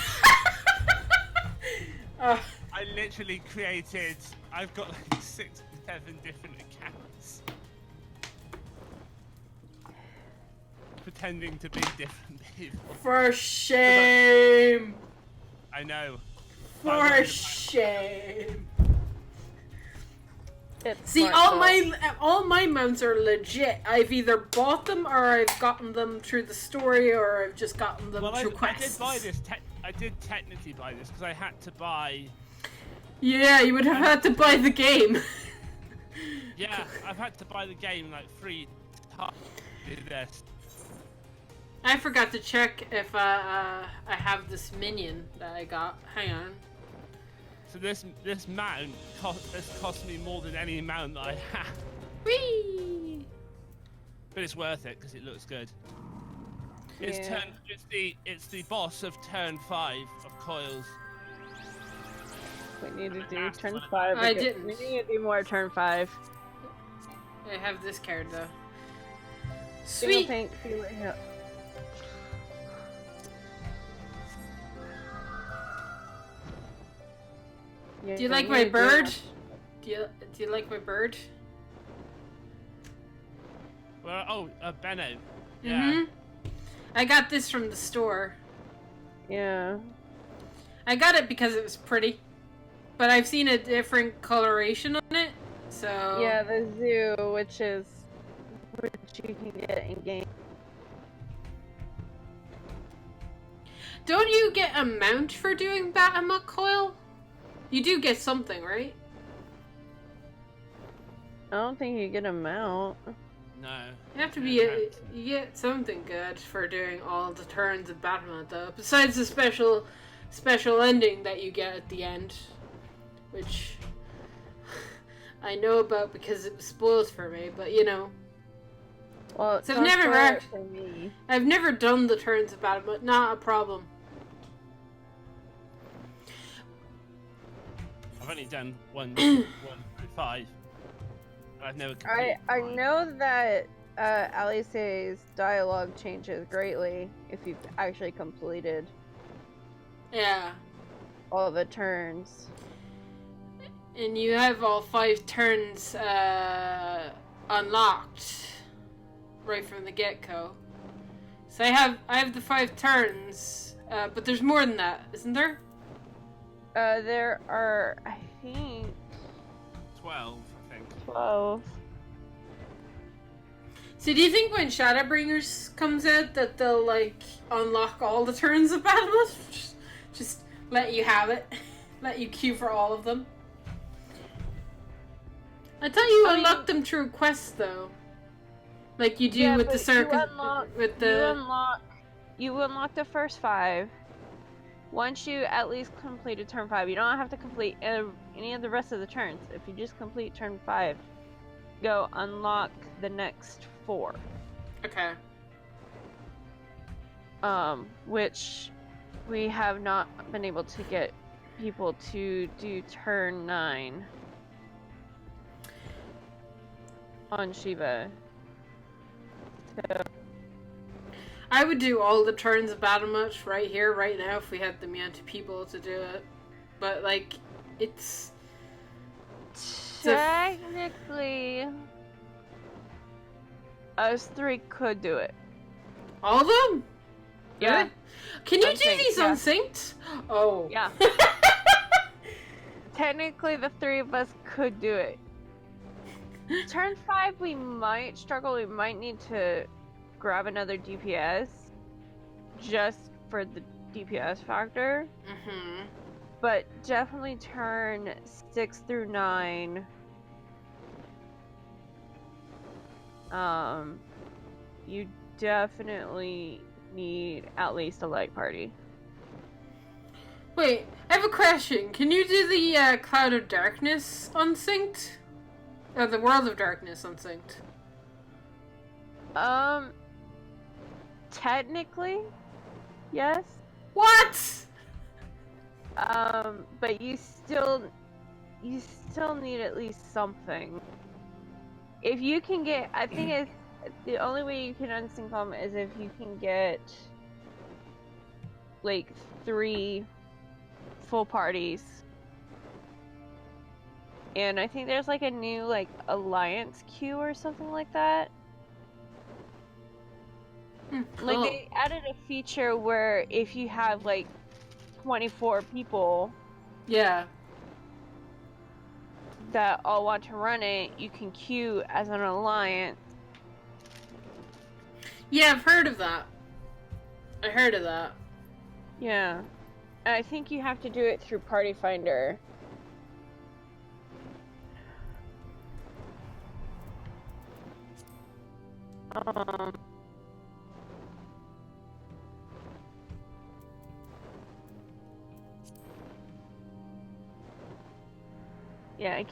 Oh. I literally created. I've got like 6 or 7 different accounts, pretending to be different people. For shame! I know. For shame! It's See, smart all my mounts are legit. I've either bought them or I've gotten them through the story or I've just gotten them through quests. I did buy this. I did technically buy this because I had to buy. Yeah, you would have had to buy the game. Yeah, I've had to buy the game like 3 times. Did this. I forgot to check if I have this minion that I got. Hang on. So this mount cost me more than any mount that I have. Whee! But it's worth it because it looks good. Yeah. It's the boss of turn 5 of coils. We need to do turn 5. I didn't. We need to do more turn 5. I have this card though. Single Sweet. paint, yeah. Do you like my bird? Do you like my bird? Well, Benno. Yeah. Mhm. I got this from the store. Yeah. I got it because it was pretty, but I've seen a different coloration on it, so Yeah, the zoo, which you can get in game. Don't you get a mount for doing Batamut coil? You do get something, right? I don't think you get a mount. No. You have to no be. chance. You get something good for doing all the turns of Batman, though. Besides the special ending that you get at the end, which I know about because it was spoiled for me. But you know, Well, so don't spoil it for me. I've never done the turns of Batman, but not a problem. I've only done one through 5. I've never completed I 5. know that Alice's dialogue changes greatly if you've actually completed Yeah, all the turns. and you have all 5 turns unlocked right from the get-go. So I have the 5 turns, but there's more than that, isn't there? There are, I think, 12, I think. 12. So do you think when Shadowbringers comes out that they'll like unlock all the turns of Batman? Just let you have it, let you queue for all of them. I thought you unlocked them through quests though, like you do with the circus. You unlock the first 5. Once you at least completed turn 5, you don't have to complete any of the rest of the turns. If you just complete turn 5, go unlock the next 4. Okay. Which we have not been able to get people to do turn 9 on Shiva. So, I would do all the turns of Battlematch right here, right now, if we had the amount of people to do it. But, like, it's... technically, us 3 could do it. All of them? Yeah. Really? Can you do Unsynced, these yeah. unsynced? Oh. Yeah. Technically, the 3 of us could do it. Turn 5, we might struggle. We might need to grab another DPS just for the DPS factor. Mm-hmm. But definitely turn 6 through 9. You definitely need at least a light party. Wait, I have a question. Can you do the Cloud of Darkness unsynced? Or the World of Darkness unsynced? Technically, yes. What? But you still need at least something. If you can get, I think it's the only way you can unsync them is if you can get like 3 full parties. And I think there's like a new like alliance queue or something like that. Cool. Like they added a feature where if you have like 24 people Yeah. that all want to run it, you can queue as an alliance. Yeah, I've heard of that. I heard of that. Yeah. And I think you have to do it through Party Finder. Yeah, I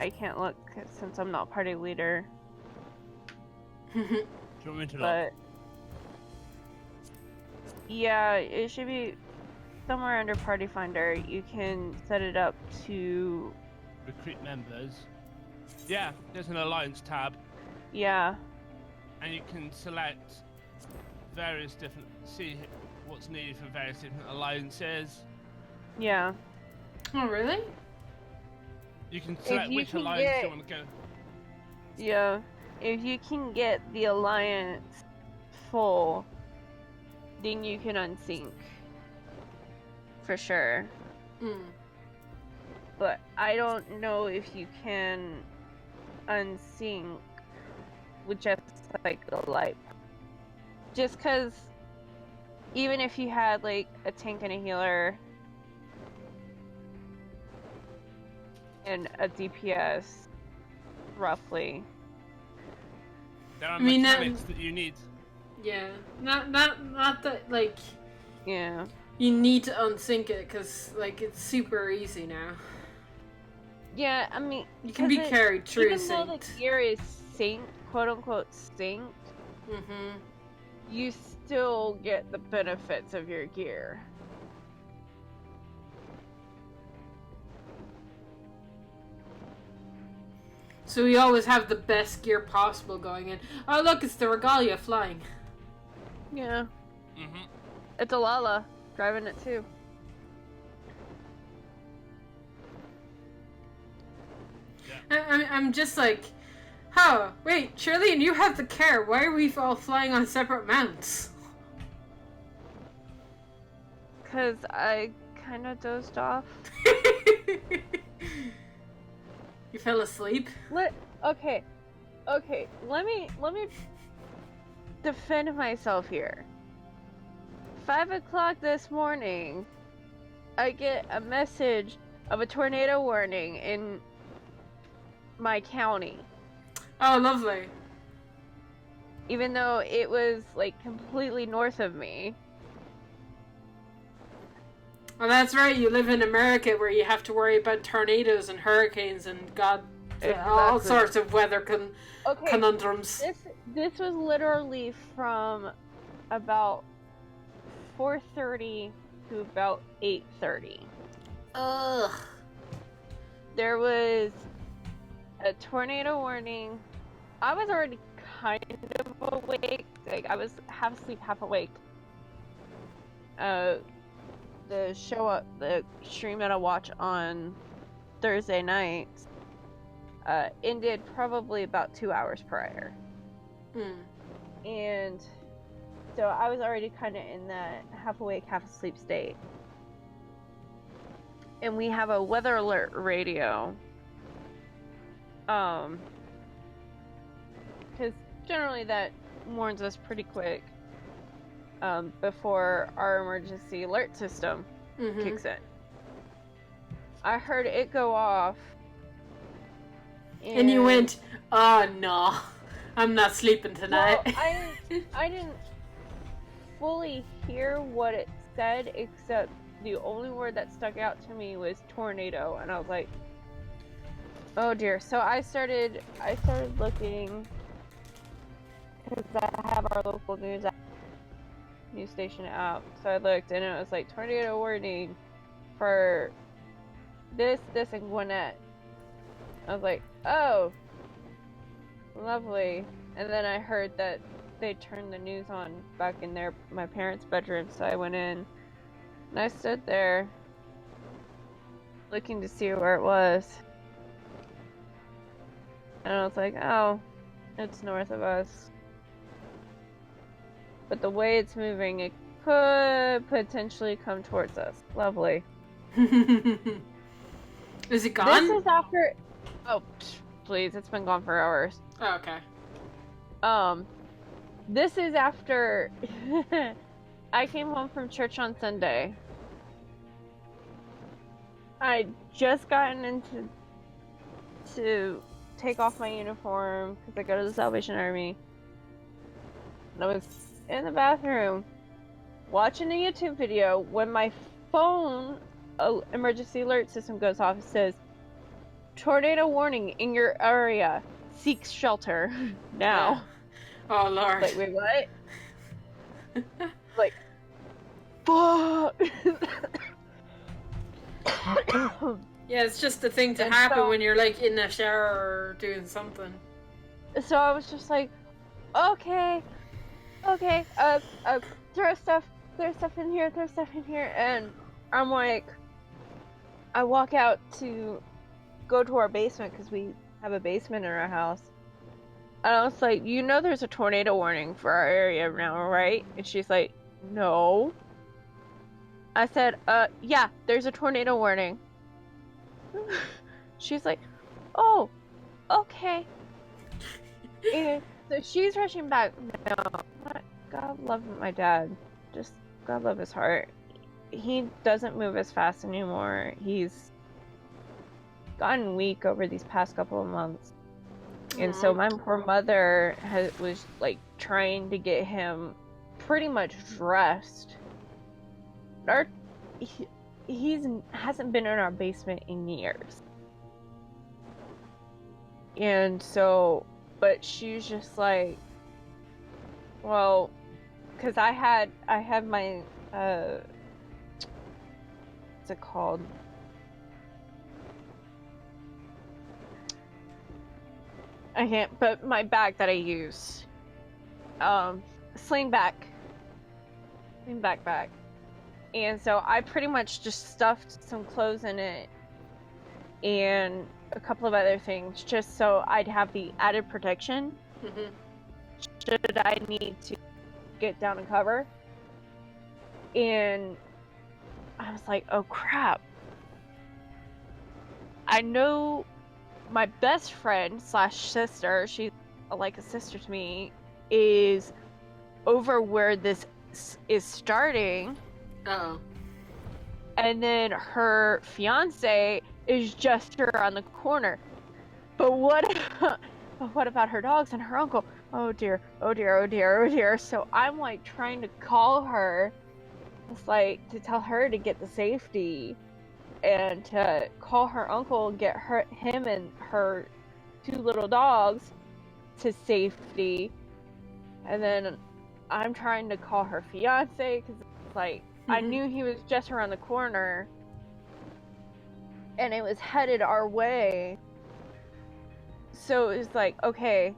can't look since I'm not party leader. Do you want me to look? But yeah, it should be somewhere under Party Finder. You can set it up to Recruit members. Yeah, there's an alliance tab, yeah. and you can select various different, see what's needed for various different alliances. Yeah. Oh, really? You can select you which can alliance get- you want to go. Yeah. If you can get the alliance full, then you can unsync. For sure. Mm. But I don't know if you can unsync with just like a light. Just because even if you had like a tank and a healer and a DPS, roughly, There are I mean, mechanics that you need. Yeah, not that like Yeah. you need to unsync it because like it's super easy now. Yeah, I mean, You can be 'cause carried through even though the synced. gear is synced, quote unquote synced, Mm-hmm. you still get the benefits of your gear. So we always have the best gear possible going in. Oh look, it's the Regalia flying. Yeah. Mm-hmm. It's a Lala driving it too. I'm just like, huh, wait, Shirley, and you have the care. Why are we all flying on separate mounts? Cause I kind of dozed off. You fell asleep? Okay, let me defend myself here. 5 o'clock this morning, I get a message of a tornado warning in my county. Oh, lovely. Even though it was like completely north of me. Oh, that's right. You live in America where you have to worry about tornadoes and hurricanes and all Exactly. sorts of weather Okay, conundrums. this was literally from about 4:30 to about 8:30. Ugh. There was a tornado warning. I was already kind of awake. Like I was half asleep, half awake. The stream that I watch on Thursday nights ended probably about 2 hours prior. And so I was already kind of in that half awake, half asleep state. And we have a weather alert radio. Because generally that warns us pretty quick before our emergency alert system kicks in. I heard it go off. And you went, oh no, I'm not sleeping tonight. Well, I didn't fully hear what it said, except the only word that stuck out to me was tornado, and I was like, oh dear. So I started looking, because I have our local news station app. So I looked, and it was like tornado warning for this and Gwinnett. I was like, oh, lovely. And then I heard that they turned the news on back in my parents' bedroom, so I went in and I stood there looking to see where it was. And I was like, oh, it's north of us. But the way it's moving, it could potentially come towards us. Lovely. Is it gone? This is after... Oh, please, it's been gone for hours. Oh, okay. This is after I came home from church on Sunday. I just gotten into to take off my uniform because I go to the Salvation Army. And I was in the bathroom watching a YouTube video when my phone emergency alert system goes off. It says, tornado warning in your area. Seek shelter now. Oh, Lord. Like, wait, what? Like, fuck! Yeah, it's just a thing to And happen so- when you're like in the shower or doing something. So I was just like, okay, throw stuff in here, and I'm like, I walk out to go to our basement because we have a basement in our house. And I was like, you know there's a tornado warning for our area now, right? And she's like, no. I said, yeah, there's a tornado warning. She's like, oh, okay. And so she's rushing back. No, God love my dad. Just, God love his heart. He doesn't move as fast anymore. He's gotten weak over these past couple of months. And so Aw. my poor mother was like trying to get him pretty much dressed. Our he's hasn't been in our basement in years. And so, but she's just like, well, because I had my what's it called? I can't, but my bag that I use, sling backpack, and so I pretty much just stuffed some clothes in it and a couple of other things just so I'd have the added protection Mhm. should I need to get down and cover. And I was like, oh crap. I know my best friend slash sister, she's like a sister to me, is over where this is starting. Uh-oh. And then her fiance is just around the corner. But what about her dogs and her uncle? Oh dear, oh dear, oh dear, oh dear. So I'm like trying to call her. It's like to tell her to get the safety and to call her uncle and get him and her 2 little dogs to safety. And then I'm trying to call her fiance because it's like I knew he was just around the corner and it was headed our way. So it was like, okay.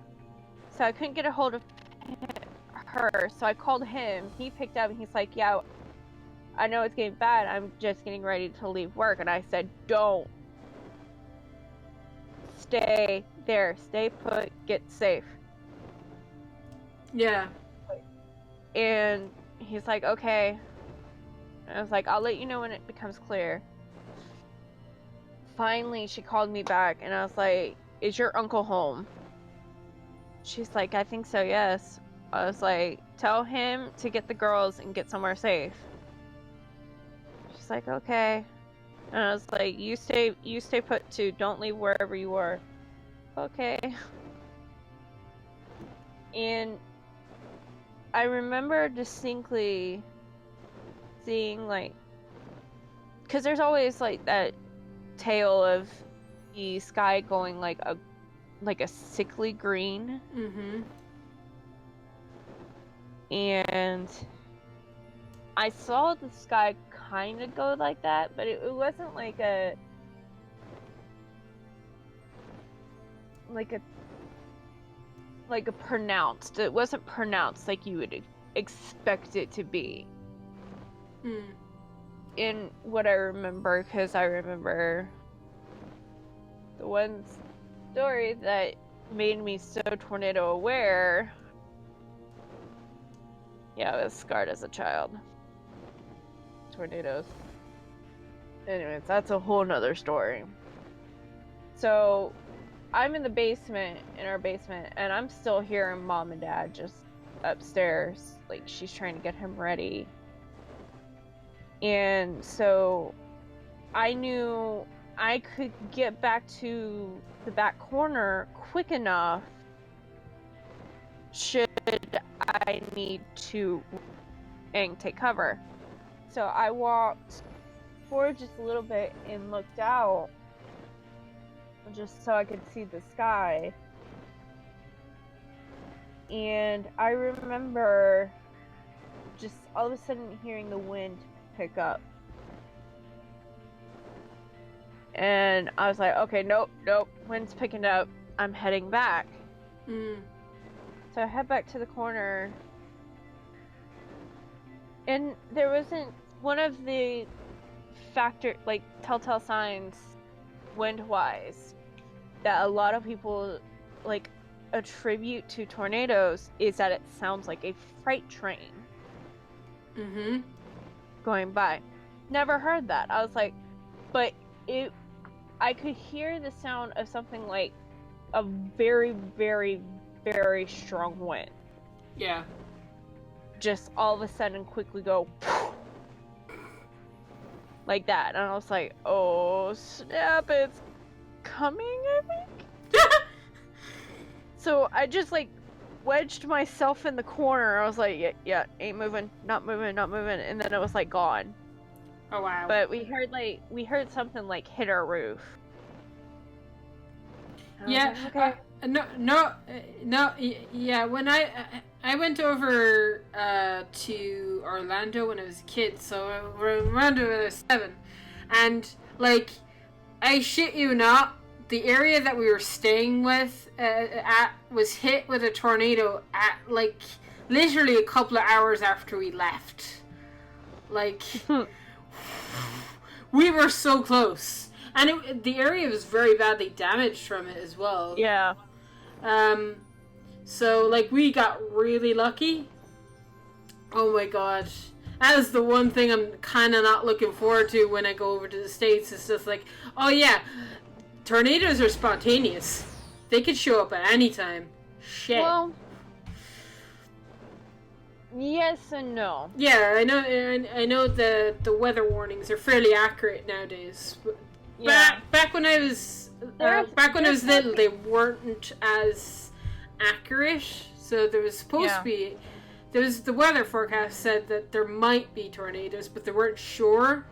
So I couldn't get a hold of her, so I called him. He picked up and he's like, yeah, I know it's getting bad. I'm just getting ready to leave work. And I said, don't. Stay there. Stay put. Get safe. Yeah. And he's like, okay. And I was like, I'll let you know when it becomes clear. Finally, she called me back and I was like, is your uncle home? She's like, I think so, yes. I was like, tell him to get the girls and get somewhere safe. She's like, okay. And I was like, you stay put too. Don't leave wherever you are. Okay. And I remember distinctly seeing like, because there's always like that tale of the sky going like a sickly green. Mm-hmm. And I saw the sky kind of go like that, but it wasn't like a pronounced. It wasn't pronounced like you would expect it to be. In what I remember, because I remember the one story that made me so tornado aware. Yeah, I was scarred as a child. Tornadoes. Anyways, that's a whole nother story. So, I'm in the basement, in our basement, and I'm still hearing Mom and Dad just upstairs. Like, she's trying to get him ready. And so, I knew I could get back to the back corner quick enough should I need to and take cover. So I walked forward just a little bit and looked out just so I could see the sky. And I remember just all of a sudden hearing the wind pick up. And I was like, okay, nope, wind's picking up. I'm heading back. So I head back to the corner. And there wasn't one of the telltale signs wind-wise that a lot of people attribute to tornadoes is that it sounds like a freight train going by. Never heard that. I was like, but I could hear the sound of something like a very, very, very strong wind. Yeah. Just all of a sudden quickly go like that. And I was like, oh snap, it's coming, I think. So I just like wedged myself in the corner. I was like, yeah, ain't moving, not moving, not moving, and then it was like gone. Oh wow. But we heard something like hit our roof. And I was Yeah. like, okay. Yeah. When I went over to Orlando when I was a kid, so around when I was 7, and like, I shit you not, the area that we were staying with at was hit with a tornado at like literally a couple of hours after we left. Like, we were so close, and the area was very badly damaged from it as well. Yeah. So like we got really lucky. Oh my god. That is the one thing I'm kind of not looking forward to when I go over to the States. It's just like, oh yeah, tornadoes are spontaneous. They could show up at any time. Shit. Well, yes and no. Yeah, I know the weather warnings are fairly accurate nowadays. Yeah. Back when I was little, they weren't as accurate. So there was supposed to be. The weather forecast said that there might be tornadoes, but they weren't sure.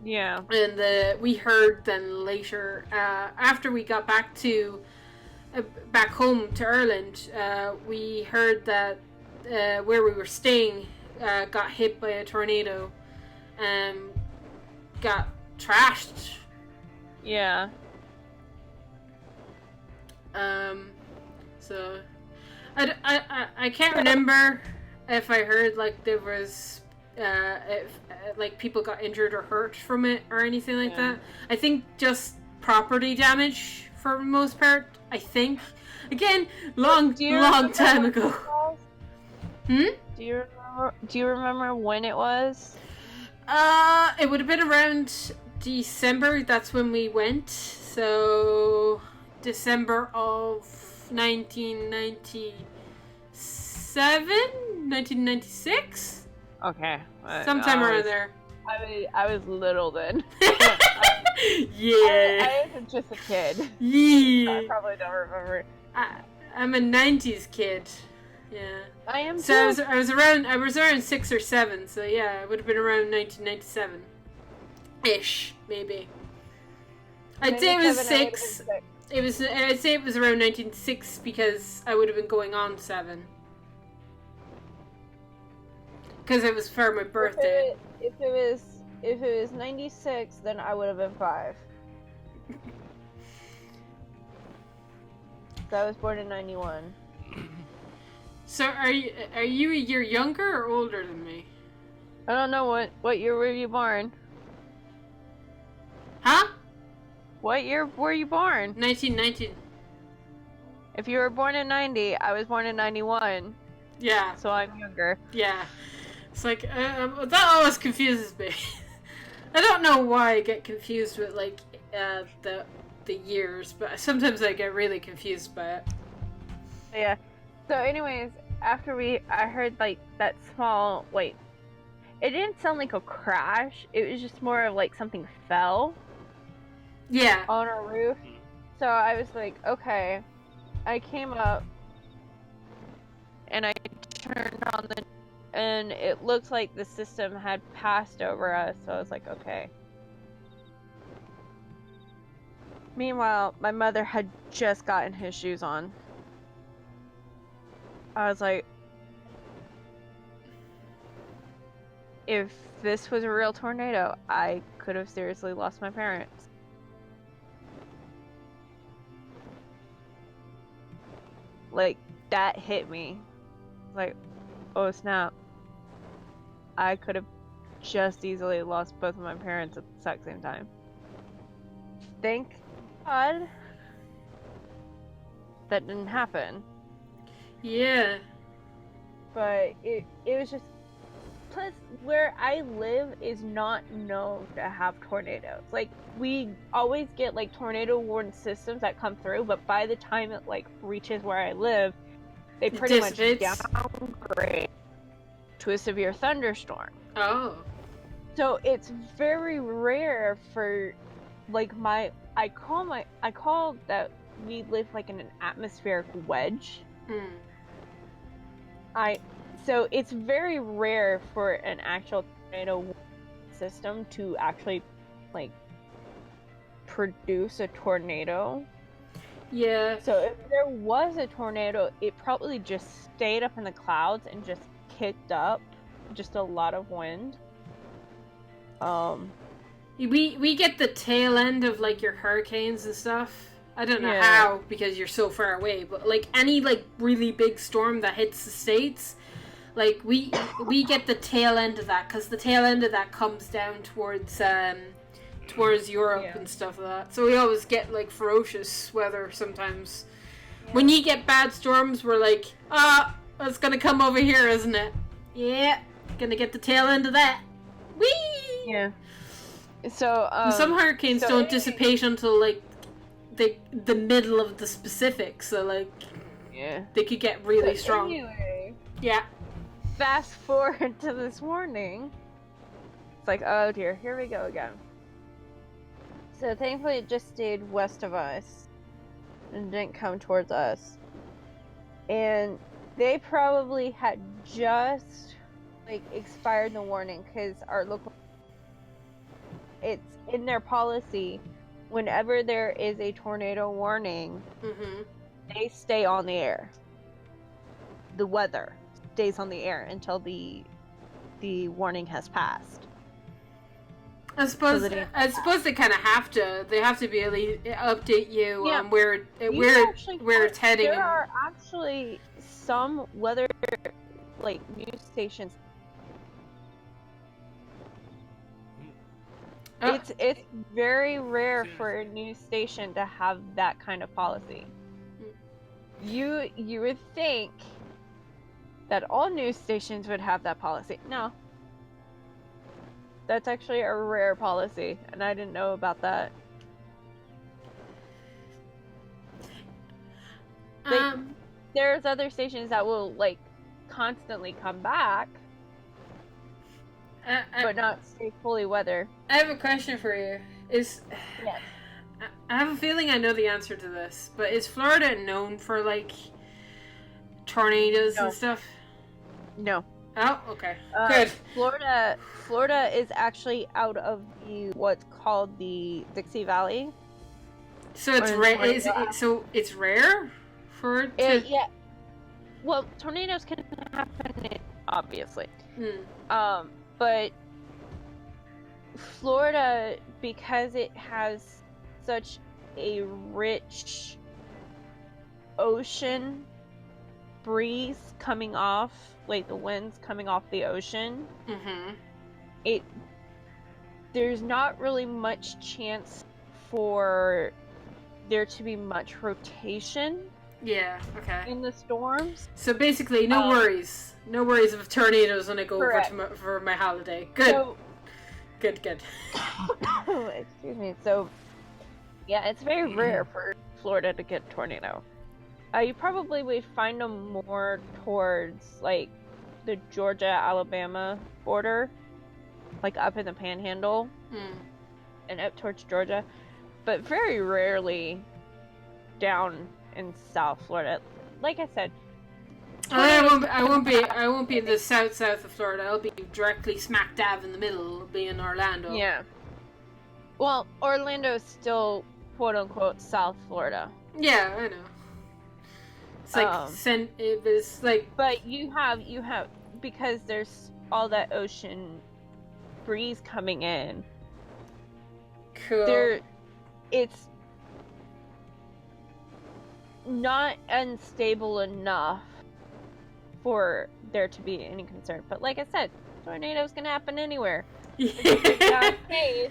Yeah. And we heard then later, after we got back home to Ireland, we heard that where we were staying got hit by a tornado and got trashed. Yeah. So I can't remember if I heard like there was if like people got injured or hurt from it or anything like that. I think just property damage for the most part. I think again long time ago. Hmm? Do you remember when it was? It would have been around December. That's when we went. So December of 1996? Okay. Sometime around there. I was little then. Yeah. I was just a kid. Yeah. I probably don't remember. I'm a 90s kid. Yeah. I am So too. I was around 6 or 7, so yeah, it would have been around 1997. Ish, maybe. I'd say it was 6. I'd say it was around 1996 because I would have been going on 7. Because it was for my birthday. If it was 96, then I would have been 5. So I was born in 91. So are you a year younger or older than me? I don't know what year were you born? Huh? What year were you born? 1990. If you were born in 90, I was born in 91. Yeah. So I'm younger. Yeah. It's like that always confuses me. I don't know why I get confused with like the years, but sometimes I get really confused by it. Yeah. So anyways, after I heard like that small, wait, it didn't sound like a crash. It was just more of like something fell. Yeah. On our roof. So I was like, okay. I came up and I turned on and it looked like the system had passed over us. So I was like, okay. Meanwhile, my mother had just gotten his shoes on. I was like, if this was a real tornado, I could have seriously lost my parents. Like, that hit me. Like, oh snap. I could have just easily lost both of my parents at the exact same time. Thank God that didn't happen. Yeah. But it was just... Plus, where I live is not known to have tornadoes. Like, we always get, like, tornado warning systems that come through, but by the time it, like, reaches where I live, they pretty much downgrade to a severe thunderstorm. Oh. So it's very rare for, like, I call that we live like in an atmospheric wedge. Mm. So it's very rare for an actual tornado system to actually like produce a tornado. Yeah. So if there was a tornado, it probably just stayed up in the clouds and just kicked up just a lot of wind. We get the tail end of like your hurricanes and stuff. I don't know Yeah. how because you're so far away, but like any like really big storm that hits the States, like we get the tail end of that because the tail end of that comes down towards Europe Yeah. and stuff like that. So we always get like ferocious weather sometimes. When you get bad storms, we're like, it's gonna come over here, isn't it? Yeah, gonna get the tail end of that. Whee! Yeah. So Some hurricanes so don't anyway- dissipate until like the middle of the Pacific, so like yeah. they could get really So strong. Anyway, Yeah. fast forward to this morning. It's like, oh dear, here we go again. So thankfully it just stayed west of us and didn't come towards us. And they probably had just like expired the warning because our local, it's in their policy whenever there is a tornado warning, Mm-hmm. they stay on the air. The weather stays on the air until the warning has passed. I suppose So they- they kind of have to. They have to be able to update you Yeah. on where You actually where it's heading. There are actually some weather like news stations. Oh, It's very rare for a news station to have that kind of policy. You would think that all news stations would have that policy. No. That's actually a rare policy, and I didn't know about that. There's other stations that will like constantly come back, but not stay fully weather. I have a question for you. Yes. I have a feeling I know the answer to this, but is Florida known for like tornadoes No. and stuff? No. Oh, okay. Uh, Good. Florida is actually out of what's called the Dixie Valley. So it's or rare. tornado. So it's rare for it to. Yeah. Well, tornadoes can happen, obviously. Hmm. But Florida, because it has such a rich ocean breeze coming off, like the winds coming off the ocean, Mm-hmm. there's not really much chance for there to be much rotation Yeah. Okay. in the storms. So basically, no worries. No worries of tornadoes when I go Correct. over to for my holiday. Good. So, Good. Good. excuse me. So, yeah, it's very rare for Florida to get a tornado. You probably would find them more towards like the Georgia-Alabama border, like up in the Panhandle Hmm. and up towards Georgia, but very rarely down in South Florida. Like I said, I won't be in the south of Florida. I'll be directly smack dab in the middle. I'll be in Orlando. yeah. Well, Orlando's still quote unquote South Florida. Yeah, I know. It's like it's like But you have because there's all that ocean breeze coming in. cool. It's not unstable enough for there to be any concern. But like I said, tornadoes can happen anywhere. Yeah. Hey,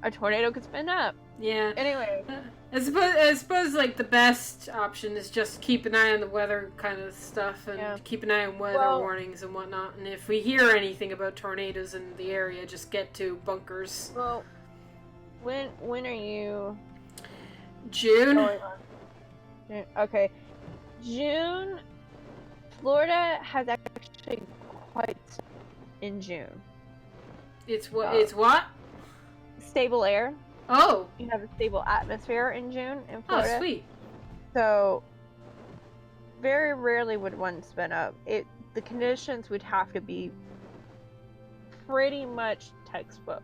a tornado could spin up. Yeah. Anyway, I suppose like the best option is just keep an eye on the weather kind of stuff and Yeah. keep an eye on weather Well- warnings and whatnot. And if we hear anything about tornadoes in the area, just get to bunkers. well, when are you June. going on? June. Okay, June. Florida has actually quite in June. It's what? It's what? Stable air. Oh. You have a stable atmosphere in June in Oh, Florida. sweet. So very rarely would one spin up. The conditions would have to be pretty much textbook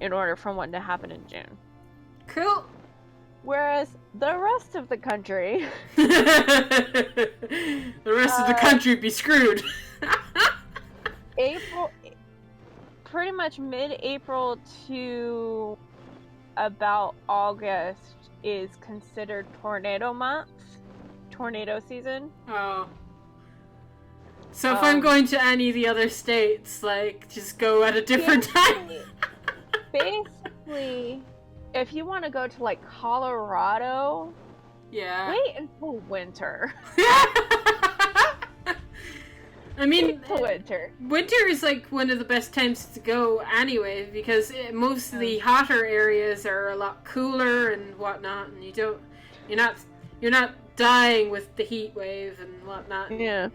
in order for one to happen in June. Cool. Whereas the rest of the country, The rest of the country be screwed. April, pretty much mid-April to about August is considered tornado month, tornado season. Oh. So if I'm going to any of the other states, like, just go at a different time? Basically, if you want to go to, like, Colorado, Yeah. wait until winter. I mean, Wait till winter. winter is like one of the best times to go anyway, because most of the hotter areas are a lot cooler and whatnot, and you're not dying with the heat wave and whatnot. Yeah.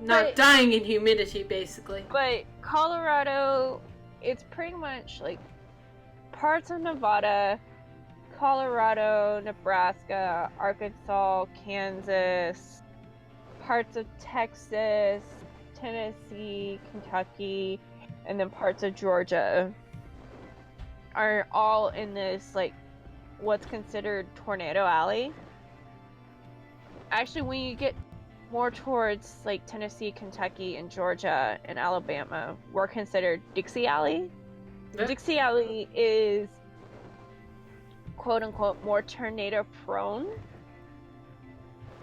Not dying in humidity, basically. But Colorado, it's pretty much like parts of Nevada, Colorado, Nebraska, Arkansas, Kansas, parts of Texas, Tennessee, Kentucky, and then parts of Georgia are all in this, like, what's considered Tornado Alley. Actually, when you get more towards, like, Tennessee, Kentucky, and Georgia, and Alabama, we're considered Dixie Alley. Yep. Dixie Alley is, quote-unquote, more tornado-prone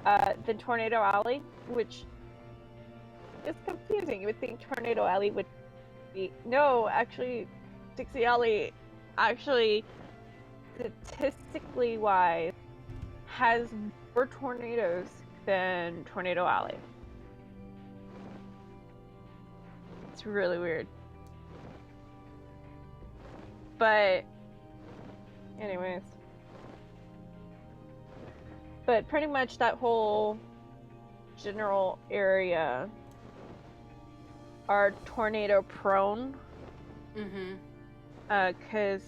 than Tornado Alley, which is confusing. You would think Tornado Alley would be... No, actually, Dixie Alley, actually, statistically wise, has more tornadoes than Tornado Alley. It's really weird. But, anyways. But pretty much that whole general area are tornado prone. Mm-hmm. Because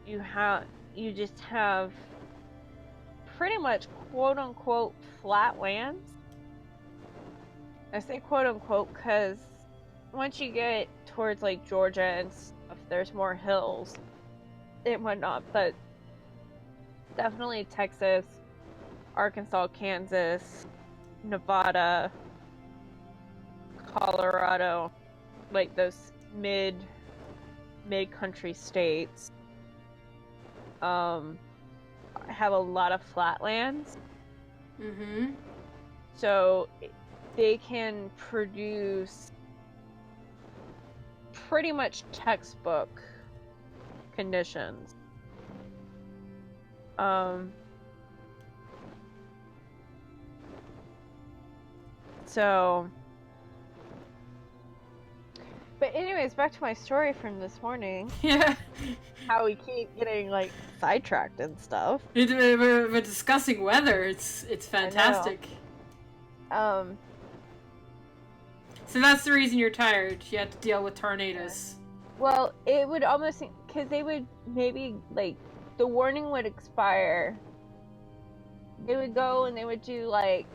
you just have pretty much quote-unquote flat lands. I say quote-unquote because once you get towards like Georgia and stuff, there's more hills and whatnot, but definitely Texas, Arkansas, Kansas, Nevada, Colorado, like those mid-country states, have a lot of flatlands. Mm-hmm. So they can produce pretty much textbook conditions. But anyways, back to my story from this morning. Yeah. How we keep getting like sidetracked and stuff. We're discussing weather. It's fantastic. So that's the reason you're tired. You had to deal with tornadoes. well, it would almost, because they would maybe like the warning would expire. They would go and they would do like,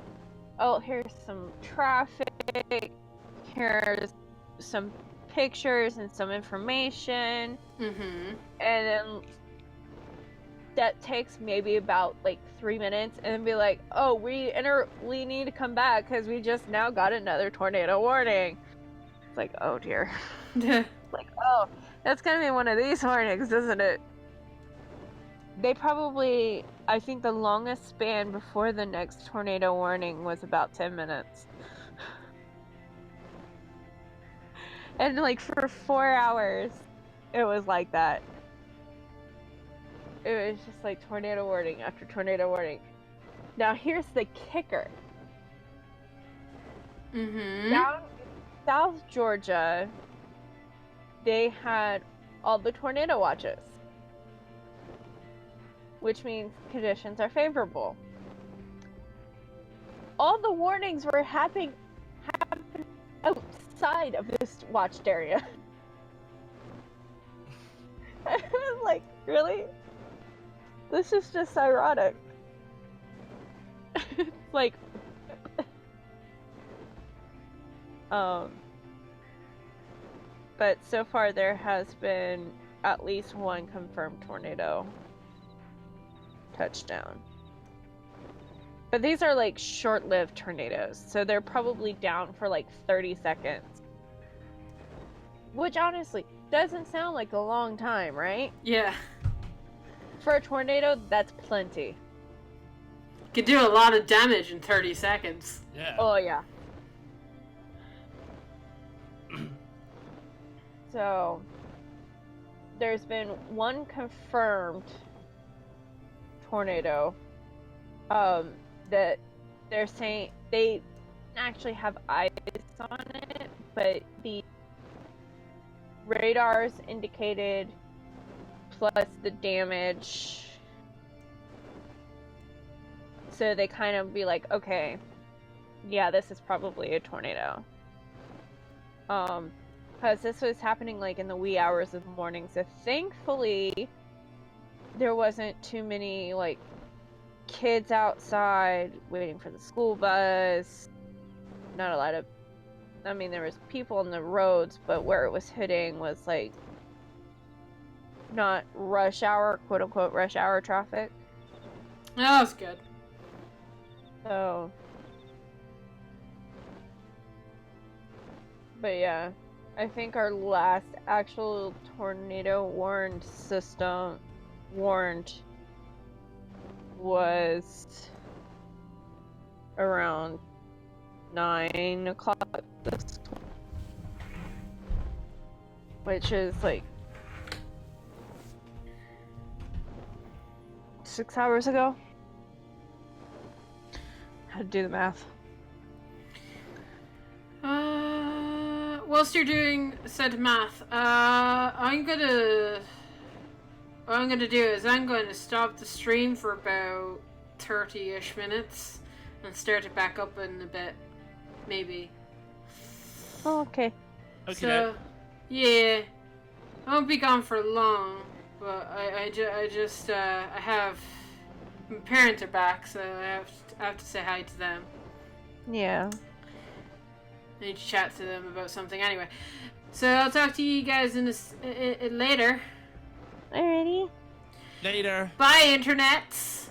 oh, here's some traffic, here's some pictures and some information, Mm-hmm. and then that takes maybe about like 3 minutes, and then be like, oh, we need to come back because we just now got another tornado warning. It's like, oh dear. Like, oh, that's gonna be one of these warnings, isn't it? They probably, I think the longest span before the next tornado warning was about 10 minutes. And like for 4 hours, it was like that. It was just like tornado warning after tornado warning. Now here's the kicker. Mm-hmm. Down in South Georgia, they had all the tornado watches, which means conditions are favorable. All the warnings were happening outside of this watched area. I was like, really? This is just ironic. It's like, but so far there has been at least one confirmed tornado touchdown. But these are like short-lived tornadoes, so they're probably down for like 30 seconds. Which honestly doesn't sound like a long time, right? Yeah. For a tornado, that's plenty. Could do a lot of damage in 30 seconds. Yeah. Oh, yeah. So, there's been one confirmed tornado that they're saying they actually have eyes on it, but the radars indicated plus the damage, so they kind of be like, okay, yeah, this is probably a tornado, because this was happening like in the wee hours of the morning, so thankfully there wasn't too many like kids outside waiting for the school bus. Not a lot of, I mean, there was people on the roads, but where it was hitting was like not rush hour, quote unquote rush hour traffic. Oh, that's good. So, but yeah, I think our last actual tornado warned system was around 9 o'clock this, which is like 6 hours ago. How to do the math? Whilst you're doing said math, what I'm gonna do is I'm going to stop the stream for about 30-ish minutes and start it back up in a bit, maybe. Oh, okay. Okay. So, yeah, I won't be gone for long, but I have, my parents are back, so I have to say hi to them. Yeah. I need to chat to them about something anyway. So I'll talk to you guys in later. Alrighty. Later. Bye, internets.